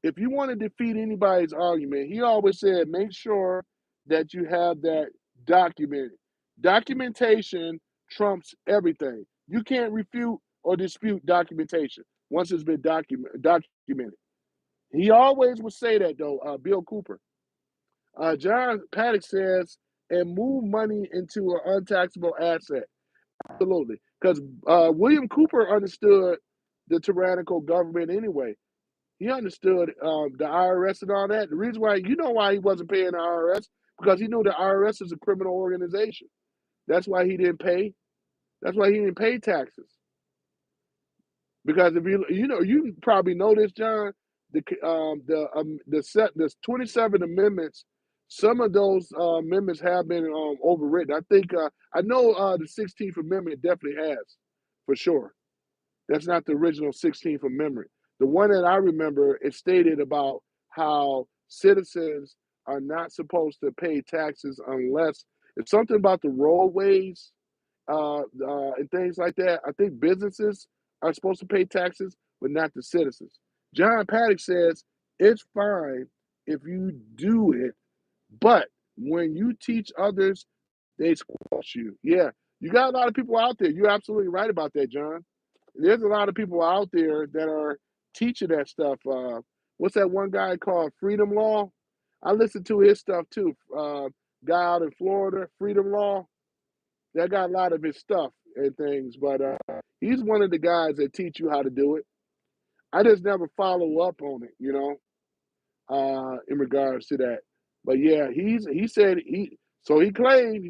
S2: if you want to defeat anybody's argument, he always said, make sure that you have that documented. Documentation trumps everything. You can't refute or dispute documentation once it's been documented. He always would say that though, Bill Cooper. John Paddock says, and move money into an untaxable asset. Absolutely. Because William Cooper understood the tyrannical government anyway. He understood the IRS and all that. The reason why, why he wasn't paying the IRS, because he knew the IRS is a criminal organization. That's why he didn't pay. That's why he didn't pay taxes. Because if you probably know this, John, the 27 amendments, some of those amendments have been overwritten. I think I know the 16th Amendment definitely has, for sure. That's not the original 16th Amendment. The one that I remember, it stated about how citizens are not supposed to pay taxes unless it's something about the roadways and things like that. I think businesses are supposed to pay taxes, but not the citizens. John Paddock says it's fine if you do it, but when you teach others, they squash you. Yeah, you got a lot of people out there. You're absolutely right about that, John. There's a lot of people out there that are teaching that stuff. What's that one guy called Freedom Law? I listen to his stuff too. Guy out in Florida, Freedom Law. That got a lot of his stuff and things, but he's one of the guys that teach you how to do it. I just never follow up on it, in regards to that. But yeah, he said So he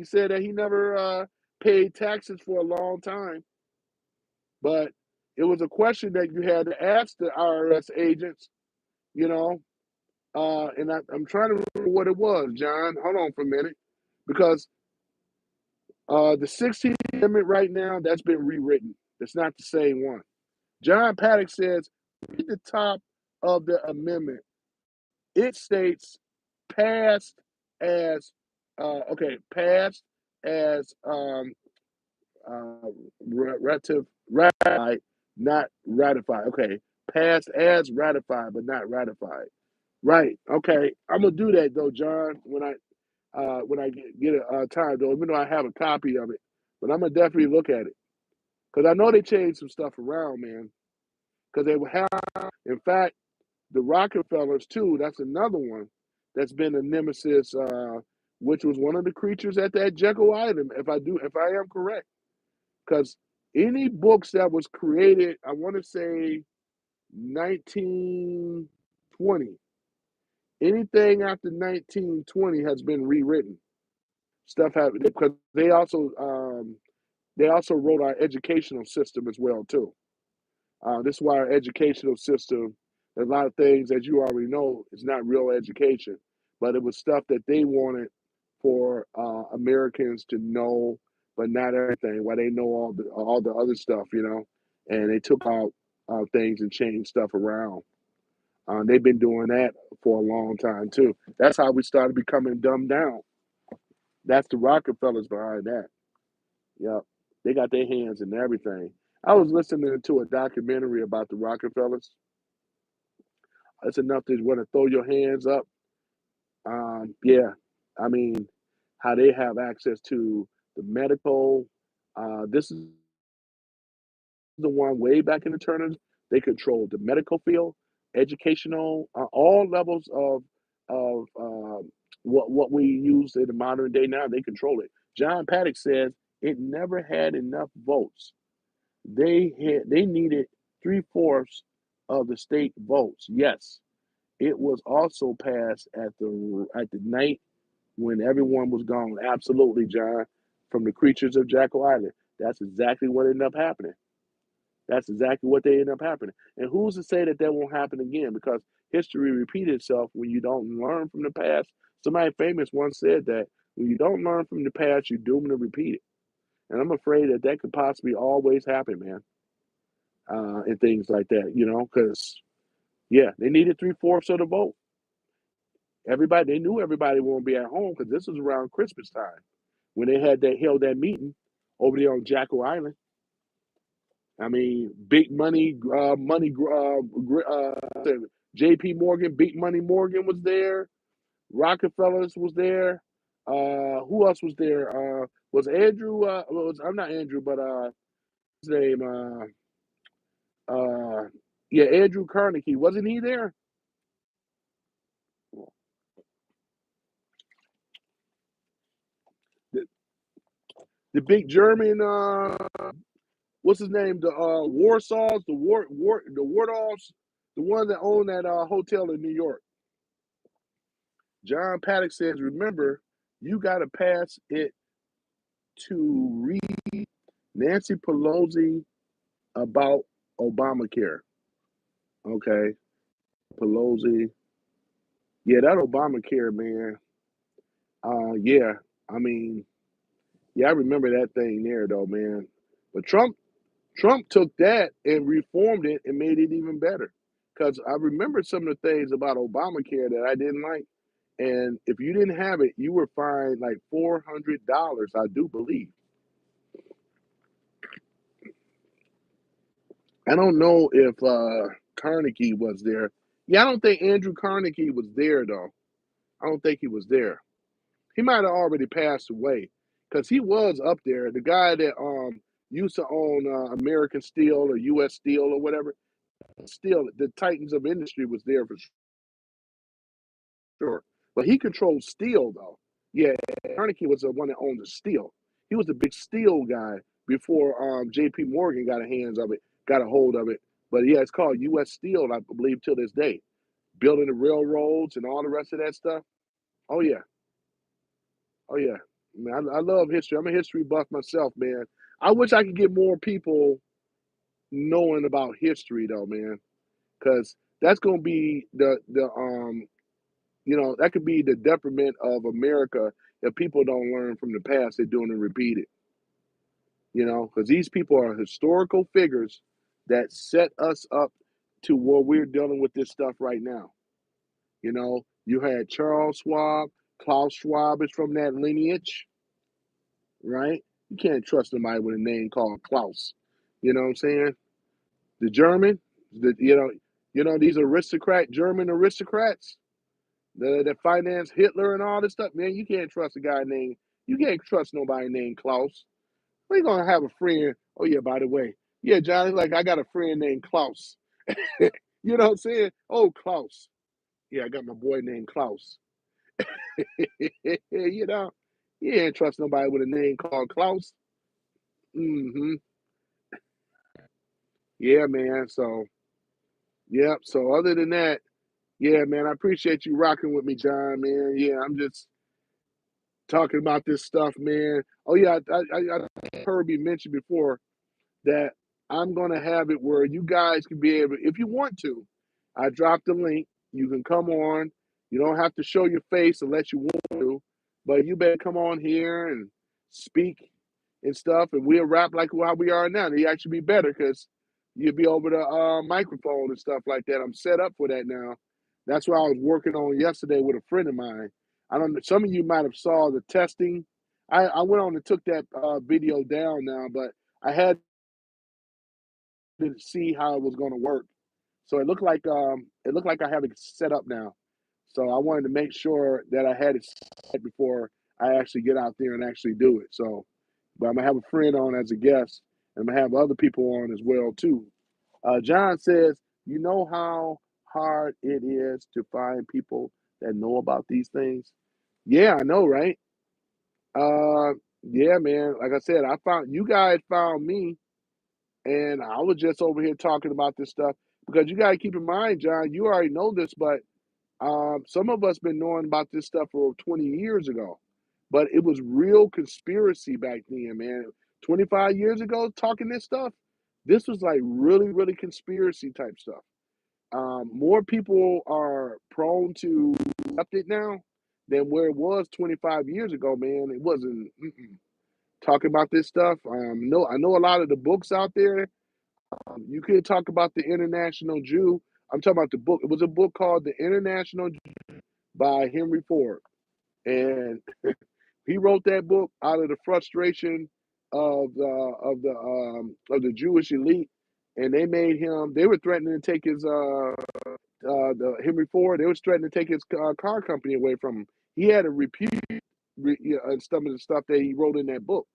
S2: said that he never paid taxes for a long time, but it was a question that you had to ask the IRS agents, you know. And I'm trying to remember what it was, John. Hold on for a minute, because the 16th Amendment right now, that's been rewritten. It's not the same one. John Paddock says, read the top of the amendment. It states passed as passed as ratified, not ratified. Okay, passed as ratified, but not ratified. Right. Okay. I'm gonna do that though, John. When I get a time though, even though I have a copy of it, but I'm gonna definitely look at it because I know they changed some stuff around, man. Because they will have, in fact, the Rockefellers too. That's another one that's been a nemesis, which was one of the creatures at that Jekyll Island. If I am correct, because any books that was created, I want to say 1920. Anything after 1920 has been rewritten. Stuff happened because they also wrote our educational system as well too. This is why our educational system, a lot of things, as you already know, is not real education, but it was stuff that they wanted for Americans to know, but not everything. Why they know all the other stuff, you know, and they took out things and changed stuff around. They've been doing that for a long time too. That's how we started becoming dumbed down. That's the Rockefellers behind that. Yep. They got their hands in everything. I was listening to a documentary about the Rockefellers. It's enough to want to throw your hands up. Yeah. I mean, how they have access to the medical. This is the one way back in the Turners. They controlled the medical field, educational, all levels of what we use in the modern day now. They control it. John Paddock says it never had enough votes. They needed 3/4 of the state votes. Yes, it was also passed at the night when everyone was gone. Absolutely, John, from the creatures of Jackal Island. That's exactly what ended up happening. That's exactly what they ended up happening. And who's to say that that won't happen again? Because history repeats itself when you don't learn from the past. Somebody famous once said that when you don't learn from the past, you're doomed to repeat it. And I'm afraid that that could possibly always happen, man, and things like that, you know, because, yeah, they needed 3/4 of the vote. Everybody, they knew everybody won't be at home because this was around Christmas time when they held that meeting over there on Jackal Island. I mean, big J.P. Morgan, Big Money Morgan was there. Rockefellers was there. Who else was there? Was Andrew? I'm not Andrew, but his name. Yeah, Andrew Carnegie. Wasn't he there? The, the big German. What's his name? The Warsaw's, the Wardolphs, the one that owned that hotel in New York. John Paddock says, remember, you got to pass it to read Nancy Pelosi about Obamacare. Okay, Pelosi. Yeah, that Obamacare, man. Yeah, I mean, yeah, I remember that thing there, though, man. But Trump took that and reformed it and made it even better. Because I remember some of the things about Obamacare that I didn't like. And if you didn't have it, you were fined like $400, I do believe. I don't know if Carnegie was there. Yeah, I don't think Andrew Carnegie was there, though. I don't think he was there. He might have already passed away because he was up there. The guy that used to own American Steel or U.S. Steel or whatever, still the titans of industry was there for sure. But he controlled steel though. Yeah, Carnegie was the one that owned the steel. He was the big steel guy before J.P. Morgan got a hold of it. But yeah, it's called U.S. Steel, I believe, till this day. Building the railroads and all the rest of that stuff. Oh yeah, Oh yeah, man, I love history. I'm a history buff myself, man. I wish I could get more people knowing about history though, man, because that's gonna be that could be the detriment of America if people don't learn from the past. They're doing and repeat it, because these people are historical figures that set us up to where we're dealing with this stuff right now. You had Charles Schwab. Klaus Schwab is from that lineage, right? You can't trust somebody with a name called Klaus. You know what I'm saying? The German, these German aristocrats that finance Hitler and all this stuff. Man, you can't trust nobody named Klaus. We're gonna have a friend. Oh yeah, by the way, yeah, Johnny, like I got a friend named Klaus. You know what I'm saying? Oh, Klaus. Yeah, I got my boy named Klaus. you know, you ain't trust nobody with a name called Klaus. hmm Yeah, man. So, yeah. So, other than that, yeah, man, I appreciate you rocking with me, John, man. Yeah, I'm just talking about this stuff, man. Oh, yeah, I heard me mention before that I'm going to have it where you guys can be able, if you want to, I dropped the link. You can come on. You don't have to show your face unless you want to, but you better come on here and speak and stuff, and we'll rap like how we are now. It'd actually be better because you'll be over the microphone and stuff like that. I'm set up for that now. That's what I was working on yesterday with a friend of mine. I don't know. Some of you might have saw the testing. I went on and took that video down now, but I had to see how it was going to work. So it looked like I have it set up now. So I wanted to make sure that I had it set before I actually get out there and actually do it. So, but I'm gonna have a friend on as a guest, and I'm gonna have other people on as well too. John says, "You know how hard it is to find people that know about these things." Yeah, I know, right? Uh, yeah, man. Like I said, I found you guys found me, and I was just over here talking about this stuff because you got to keep in mind, John. You already know this, but some of us been knowing about this stuff for 20 years ago, but it was real conspiracy back then, man. 25 years ago, talking this stuff, this was like really, really conspiracy type stuff. More people are prone to accept it now than where it was 25 years ago, man. It wasn't talking about this stuff. No, I know a lot of the books out there. You could talk about the International Jew. I'm talking about the book. It was a book called The International by Henry Ford. And he wrote that book out of the frustration of the Jewish elite, and they made him. They were threatening to take his the Henry Ford. They was threatening to take his car company away from him. He had to repeat some of the stuff that he wrote in that book,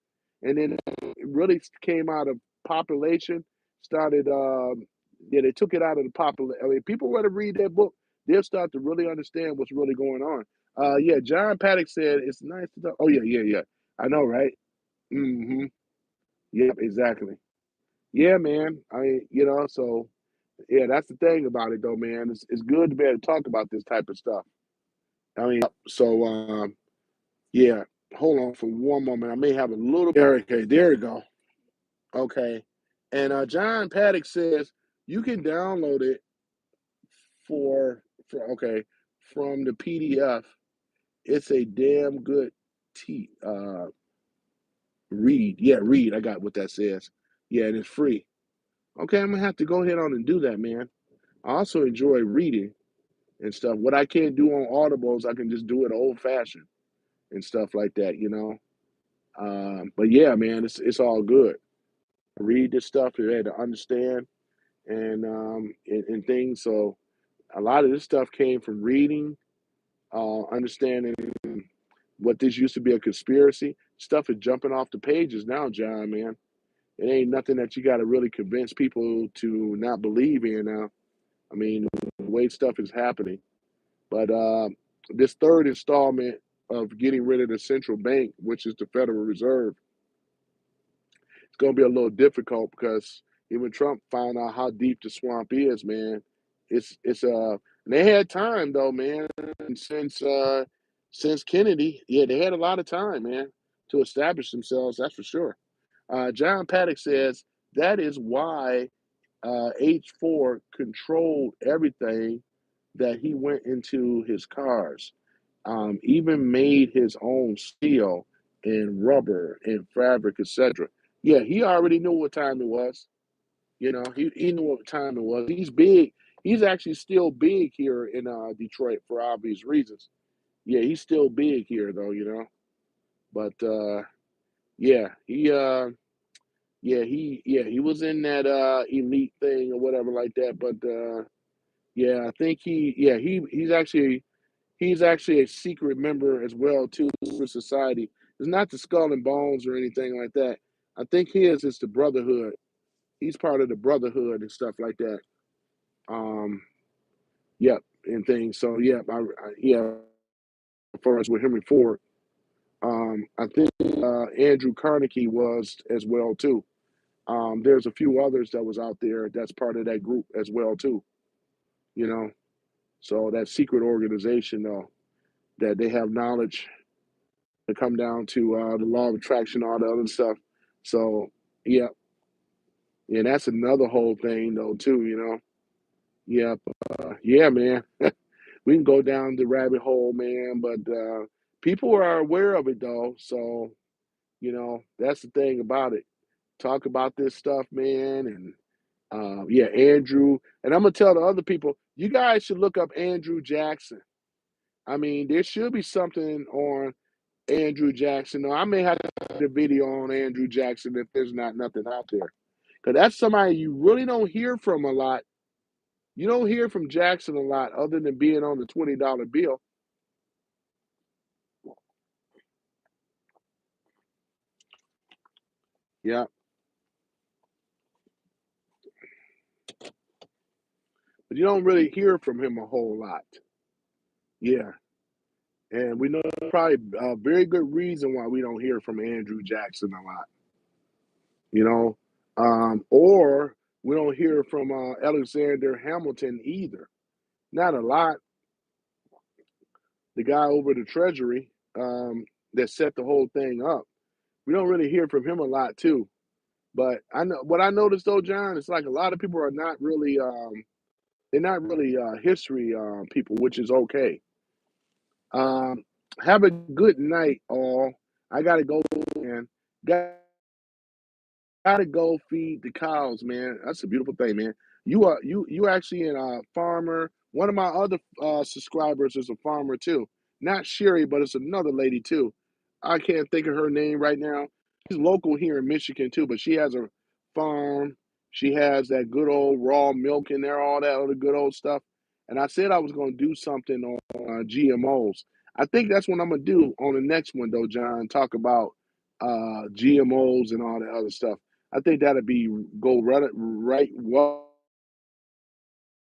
S2: and then it really came out of population. Started, yeah, they took it out of the population. I mean, people want to read that book, they'll start to really understand what's really going on. Yeah, John Paddock said it's nice to talk. Oh yeah, yeah, yeah. I know, right? Mm-hmm. Yep, exactly. Yeah, man. So yeah, that's the thing about it, though, man. It's good to be able to talk about this type of stuff. I mean, so yeah. Hold on for one moment. I may have a little. Okay, there we go. Okay, and John Paddock says you can download it for okay from the PDF. It's a damn good t read. Yeah, read. I got what that says. Yeah, and it's free. Okay, I'm gonna have to go ahead on and do that, man. I also enjoy reading and stuff. What I can't do on Audibles, I can just do it old fashioned and stuff like that, you know. But yeah, man, it's all good. Read this stuff to to understand and things. So a lot of this stuff came from reading, understanding what this used to be a conspiracy. Stuff is jumping off the pages now, John, man. It ain't nothing that you got to really convince people to not believe in now. I mean, the way stuff is happening. But this third installment of getting rid of the central bank, which is the Federal Reserve, it's going to be a little difficult because even Trump found out how deep the swamp is, man. It's and they had time though, man, since since Kennedy, yeah, they had a lot of time, man, to establish themselves. That's for sure. John Paddock says that is why H4 controlled everything that he went into his cars. Even made his own steel and rubber and fabric, etc. Yeah, he already knew what time it was. He knew what time it was. He's big. He's actually still big here in Detroit for obvious reasons. Yeah, he's still big here though. But yeah, he was in that elite thing or whatever like that. But yeah, I think he's actually a secret member as well too for society. It's not the Skull and Bones or anything like that. I think his is the Brotherhood. He's part of the Brotherhood and stuff like that. Um, yep, and things. So yeah, yeah. As far as with Henry Ford, I think Andrew Carnegie was as well too. There's a few others that was out there that's part of that group as well too. You know, so that secret organization though that they have knowledge to come down to the law of attraction, all the other stuff. So yeah, yeah, that's another whole thing though too. Yeah, yeah, man. We can go down the rabbit hole, man. But people are aware of it though, so that's the thing about it. Talk about this stuff, man, and yeah, Andrew. And I'm gonna tell the other people, you guys should look up Andrew Jackson. I mean, there should be something on Andrew Jackson. Now, I may have to put a video on Andrew Jackson if there's not nothing out there. Because that's somebody you really don't hear from a lot. You don't hear from Jackson a lot other than being on the $20 bill. Yeah. But you don't really hear from him a whole lot. Yeah. And we know probably a very good reason why we don't hear from Andrew Jackson a lot, you know. Or we don't hear from Alexander Hamilton either. Not a lot. The guy over the Treasury that set the whole thing up. We don't really hear from him a lot too. But I know what I noticed though, John. It's like a lot of people are not really they're not really history people, which is okay. Um, have a good night, all. I gotta go, man. Gotta go feed the cows, man. That's a beautiful thing, man. You actually in a farmer. One of my other subscribers is a farmer too. Not Sherry, but it's another lady too. I can't think of her name right now. She's local here in Michigan too, but she has a farm. She has that good old raw milk in there, all that other good old stuff. And I said I was going to do something on GMOs. I think that's what I'm gonna do on the next one, though, John. Talk about GMOs and all that other stuff. I think that'd be go right well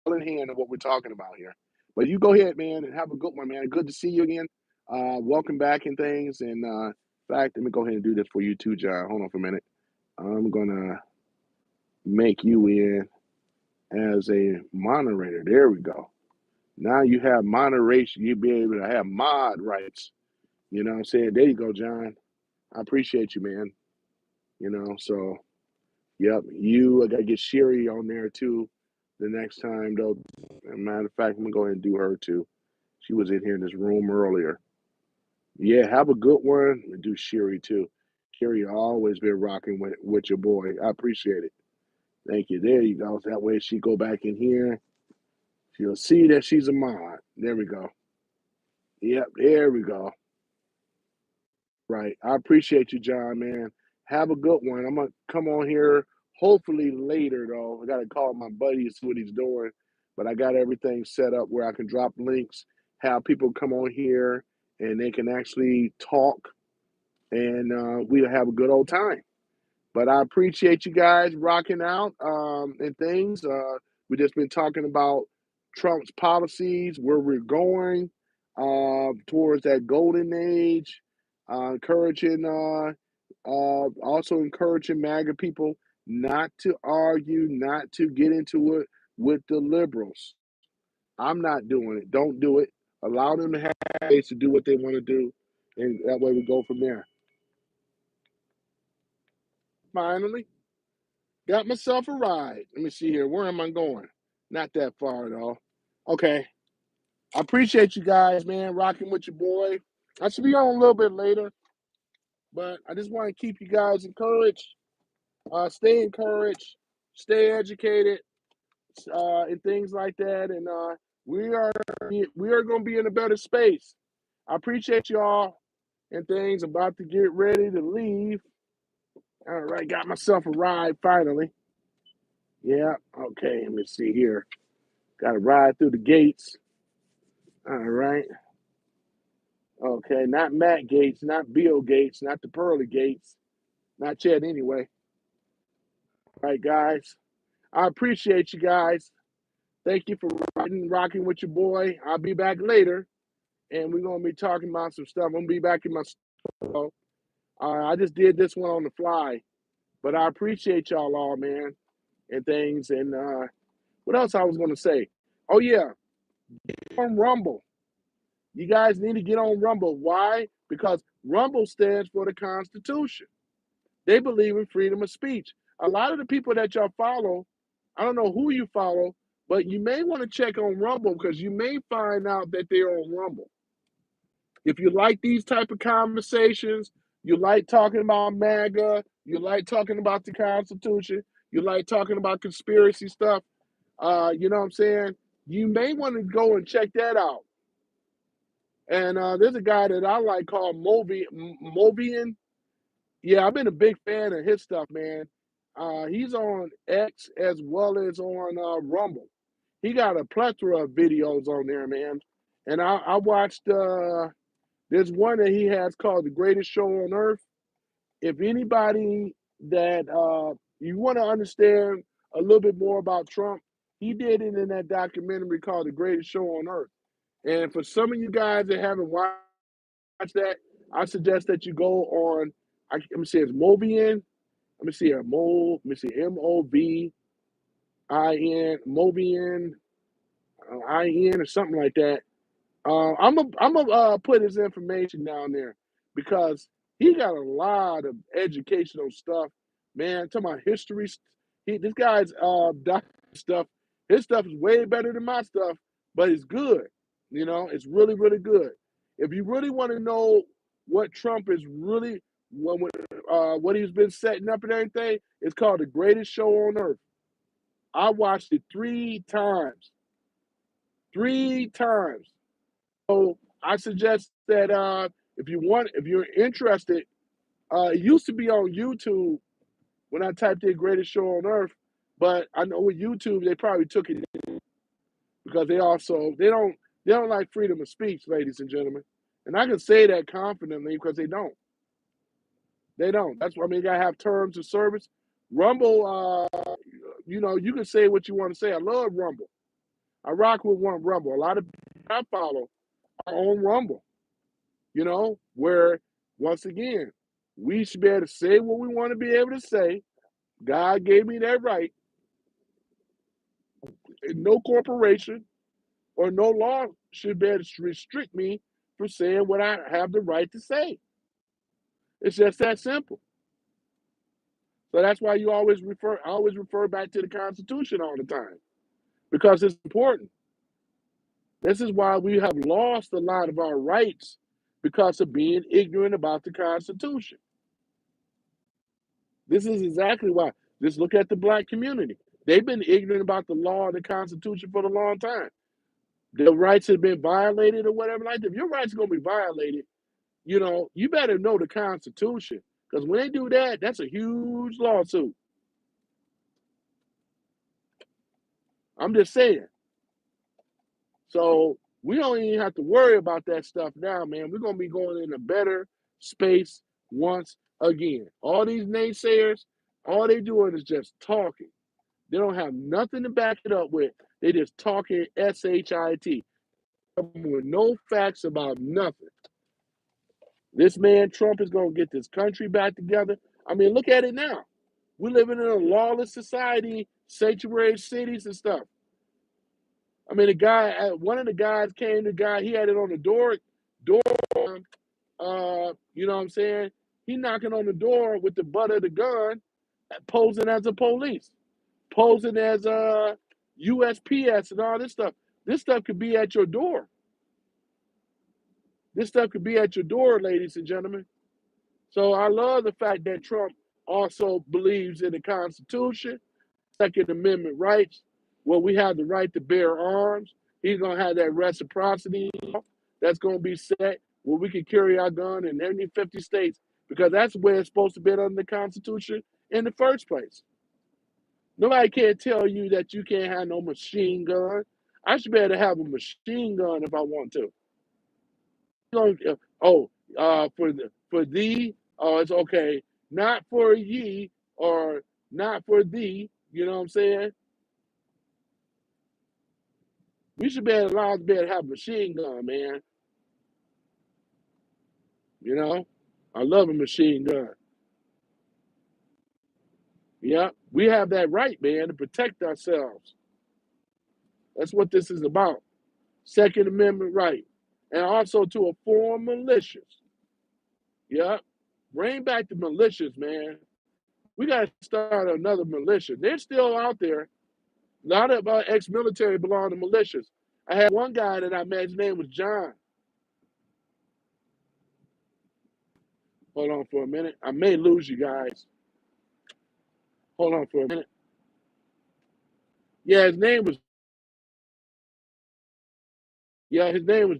S2: in hand of what we're talking about here. But you go ahead, man, and have a good one, man. Good to see you again. Welcome back and things. And in fact, let me go ahead and do this for you too, John. Hold on for a minute. I'm gonna make you in as a moderator. There we go. Now you have moderation. You'll be able to have mod rights. You know what I'm saying? There you go, John. I appreciate you, man. So yep, I gotta get Sherry on there too the next time though. As a matter of fact, I'm gonna go ahead and do her too. She was in here in this room earlier. Yeah, have a good one. And do Sherry too. Sherry always been rocking with your boy. I appreciate it. Thank you. There you go. That way she go back in here. She'll see that she's a mod. There we go. Yep, there we go. Right. I appreciate you, John, man. Have a good one. I'm gonna come on here hopefully later though. I gotta call my buddy to see what he's doing. But I got everything set up where I can drop links, have people come on here and they can actually talk and we'll have a good old time. But I appreciate you guys rocking out and things. We just been talking about Trump's policies, where we're going towards that golden age, encouraging, also encouraging MAGA people not to argue, not to get into it with the liberals. I'm not doing it. Don't do it. Allow them to have space to do what they want to do, and that way we go from there. Finally, got myself a ride. Let me see here. Where am I going? Not that far at all. Okay. I appreciate you guys, man, rocking with your boy. I should be on a little bit later, but I just want to keep you guys encouraged. Stay encouraged, stay educated, and things like that. And we are going to be in a better space. I appreciate y'all and things. About to get ready to leave. All right, got myself a ride finally. Yeah, okay, let me see here. Got to ride through the gates. All right. Okay, not Matt Gates, not Bill Gates, not the pearly gates. Not yet, anyway. All right, guys. I appreciate you guys. Thank you for rocking with your boy. I'll be back later, and we're going to be talking about some stuff. I'm going to be back in my studio. I just did this one on the fly, but I appreciate y'all all, man, and things. And what else I was going to say? Oh, yeah, get on Rumble. You guys need to get on Rumble. Why? Because Rumble stands for the Constitution. They believe in freedom of speech. A lot of the people that y'all follow, I don't know who you follow, but you may want to check on Rumble because you may find out that they're on Rumble. If you like these type of conversations, you like talking about MAGA, you like talking about the Constitution, you like talking about conspiracy stuff, you know what I'm saying? You may want to go and check that out. And there's a guy that I like called Movian. Yeah, I've been a big fan of his stuff, man. He's on X as well as on Rumble. He got a plethora of videos on there, man. And I watched, there's one that he has called The Greatest Show on Earth. If anybody that you want to understand a little bit more about Trump, he did it in that documentary called The Greatest Show on Earth. And for some of you guys that haven't watched that, I suggest that you go on, let me see, it's Movian. Let me see here, let me see, Movin, Movian, IN or something like that. I'm gonna put his information down there because he got a lot of educational stuff, man. Talking about history, this guy's stuff. His stuff is way better than my stuff, but it's good. You know, it's really really good. If you really want to know what Trump is really what he's been setting up and everything, it's called The Greatest Show on Earth. I watched it 3 times. 3 times. So I suggest that if you're interested, it used to be on YouTube when I typed in "Greatest Show on Earth," but I know with YouTube they probably took it because they don't like freedom of speech, ladies and gentlemen, and I can say that confidently because they don't. They don't. That's why I mean you gotta have terms of service. Rumble, you know, you can say what you want to say. I love Rumble. I rock with one Rumble. A lot of people I follow are on Rumble. You know, where once again, we should be able to say what we want to be able to say. God gave me that right. And no corporation or no law should be able to restrict me from saying what I have the right to say. It's just that simple. So that's why I always refer back to the Constitution all the time because it's important. This is why we have lost a lot of our rights because of being ignorant about the Constitution. This is exactly why. Just look at the black community. They've been ignorant about the law and the Constitution for a long time. Their rights have been violated or whatever like that. If your rights are going to be violated, you know, you better know the Constitution. Because when they do that, that's a huge lawsuit. I'm just saying. So we don't even have to worry about that stuff now, man. We're going to be going in a better space once again. All these naysayers, all they doing is just talking. They don't have nothing to back it up with. They just talking shit with no facts about nothing. This man Trump is going to get this country back together. I mean, look at it now. We're living in a lawless society, sanctuary cities and stuff. I mean, one of the guys came, the guy, he had it on the door, you know what I'm saying? He knocking on the door with the butt of the gun, posing as a police, posing as a USPS and all this stuff. This stuff could be at your door. This stuff could be at your door, ladies and gentlemen. So I love the fact that Trump also believes in the Constitution, Second Amendment rights, where we have the right to bear arms. He's going to have that reciprocity that's going to be set where we can carry our gun in any 50 states because that's where it's supposed to be under the Constitution in the first place. Nobody can tell you that you can't have no machine gun. I should be able to have a machine gun if I want to. For thee, oh, it's okay. Not for ye or not for thee. You know what I'm saying? We should be allowed to be able to have a machine gun, man. You know, I love a machine gun. Yeah, we have that right, man, to protect ourselves. That's what this is about. Second Amendment right. And also to form militias. Yeah. Bring back the militias, man. We got to start another militia. They're still out there. A lot of our ex-military belong to militias. I had one guy that I met, his name was John. Hold on for a minute. I may lose you guys. Hold on for a minute. Yeah, his name was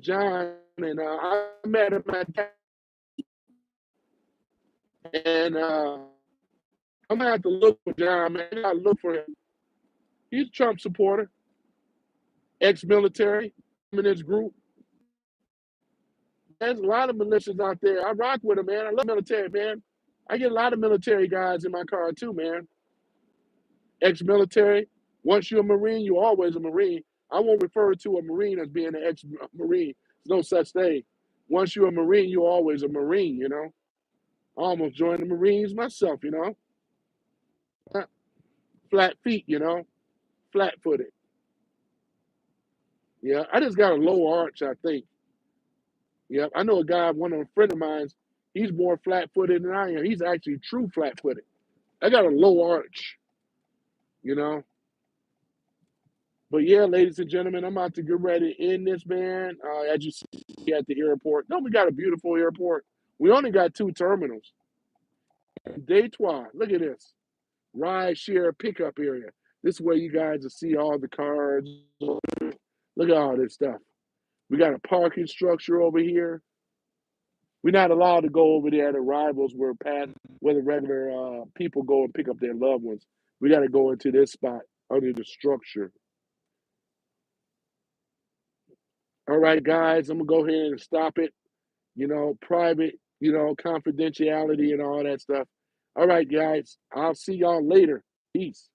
S2: John, and I met him at and I'm gonna have to look for John, man. I gotta look for him. He's a Trump supporter, ex-military, in his group. There's a lot of militias out there. I rock with them, man. I love military, man. I get a lot of military guys in my car too, man. Ex-military. Once you're a Marine, you're always a Marine. I won't refer to a Marine as being an ex-Marine. There's no such thing. Once you're a Marine, you're always a Marine, you know. I almost joined the Marines myself, you know. Flat feet, you know. Flat-footed. Yeah, I just got a low arch, I think. Yeah, I know a guy, a friend of mine's, he's more flat-footed than I am. He's actually true flat-footed. I got a low arch, you know. But yeah, ladies and gentlemen, I'm about to get ready to end this, man. As you see at the airport. No, we got a beautiful airport. We only got 2 terminals. Day 12. Look at this. Ride share pickup area. This is where you guys will see all the cars. Look at all this stuff. We got a parking structure over here. We're not allowed to go over there at arrivals where the regular people go and pick up their loved ones. We got to go into this spot under the structure. All right, guys, I'm going to go ahead and stop it. You know, private, you know, confidentiality and all that stuff. All right, guys, I'll see y'all later. Peace.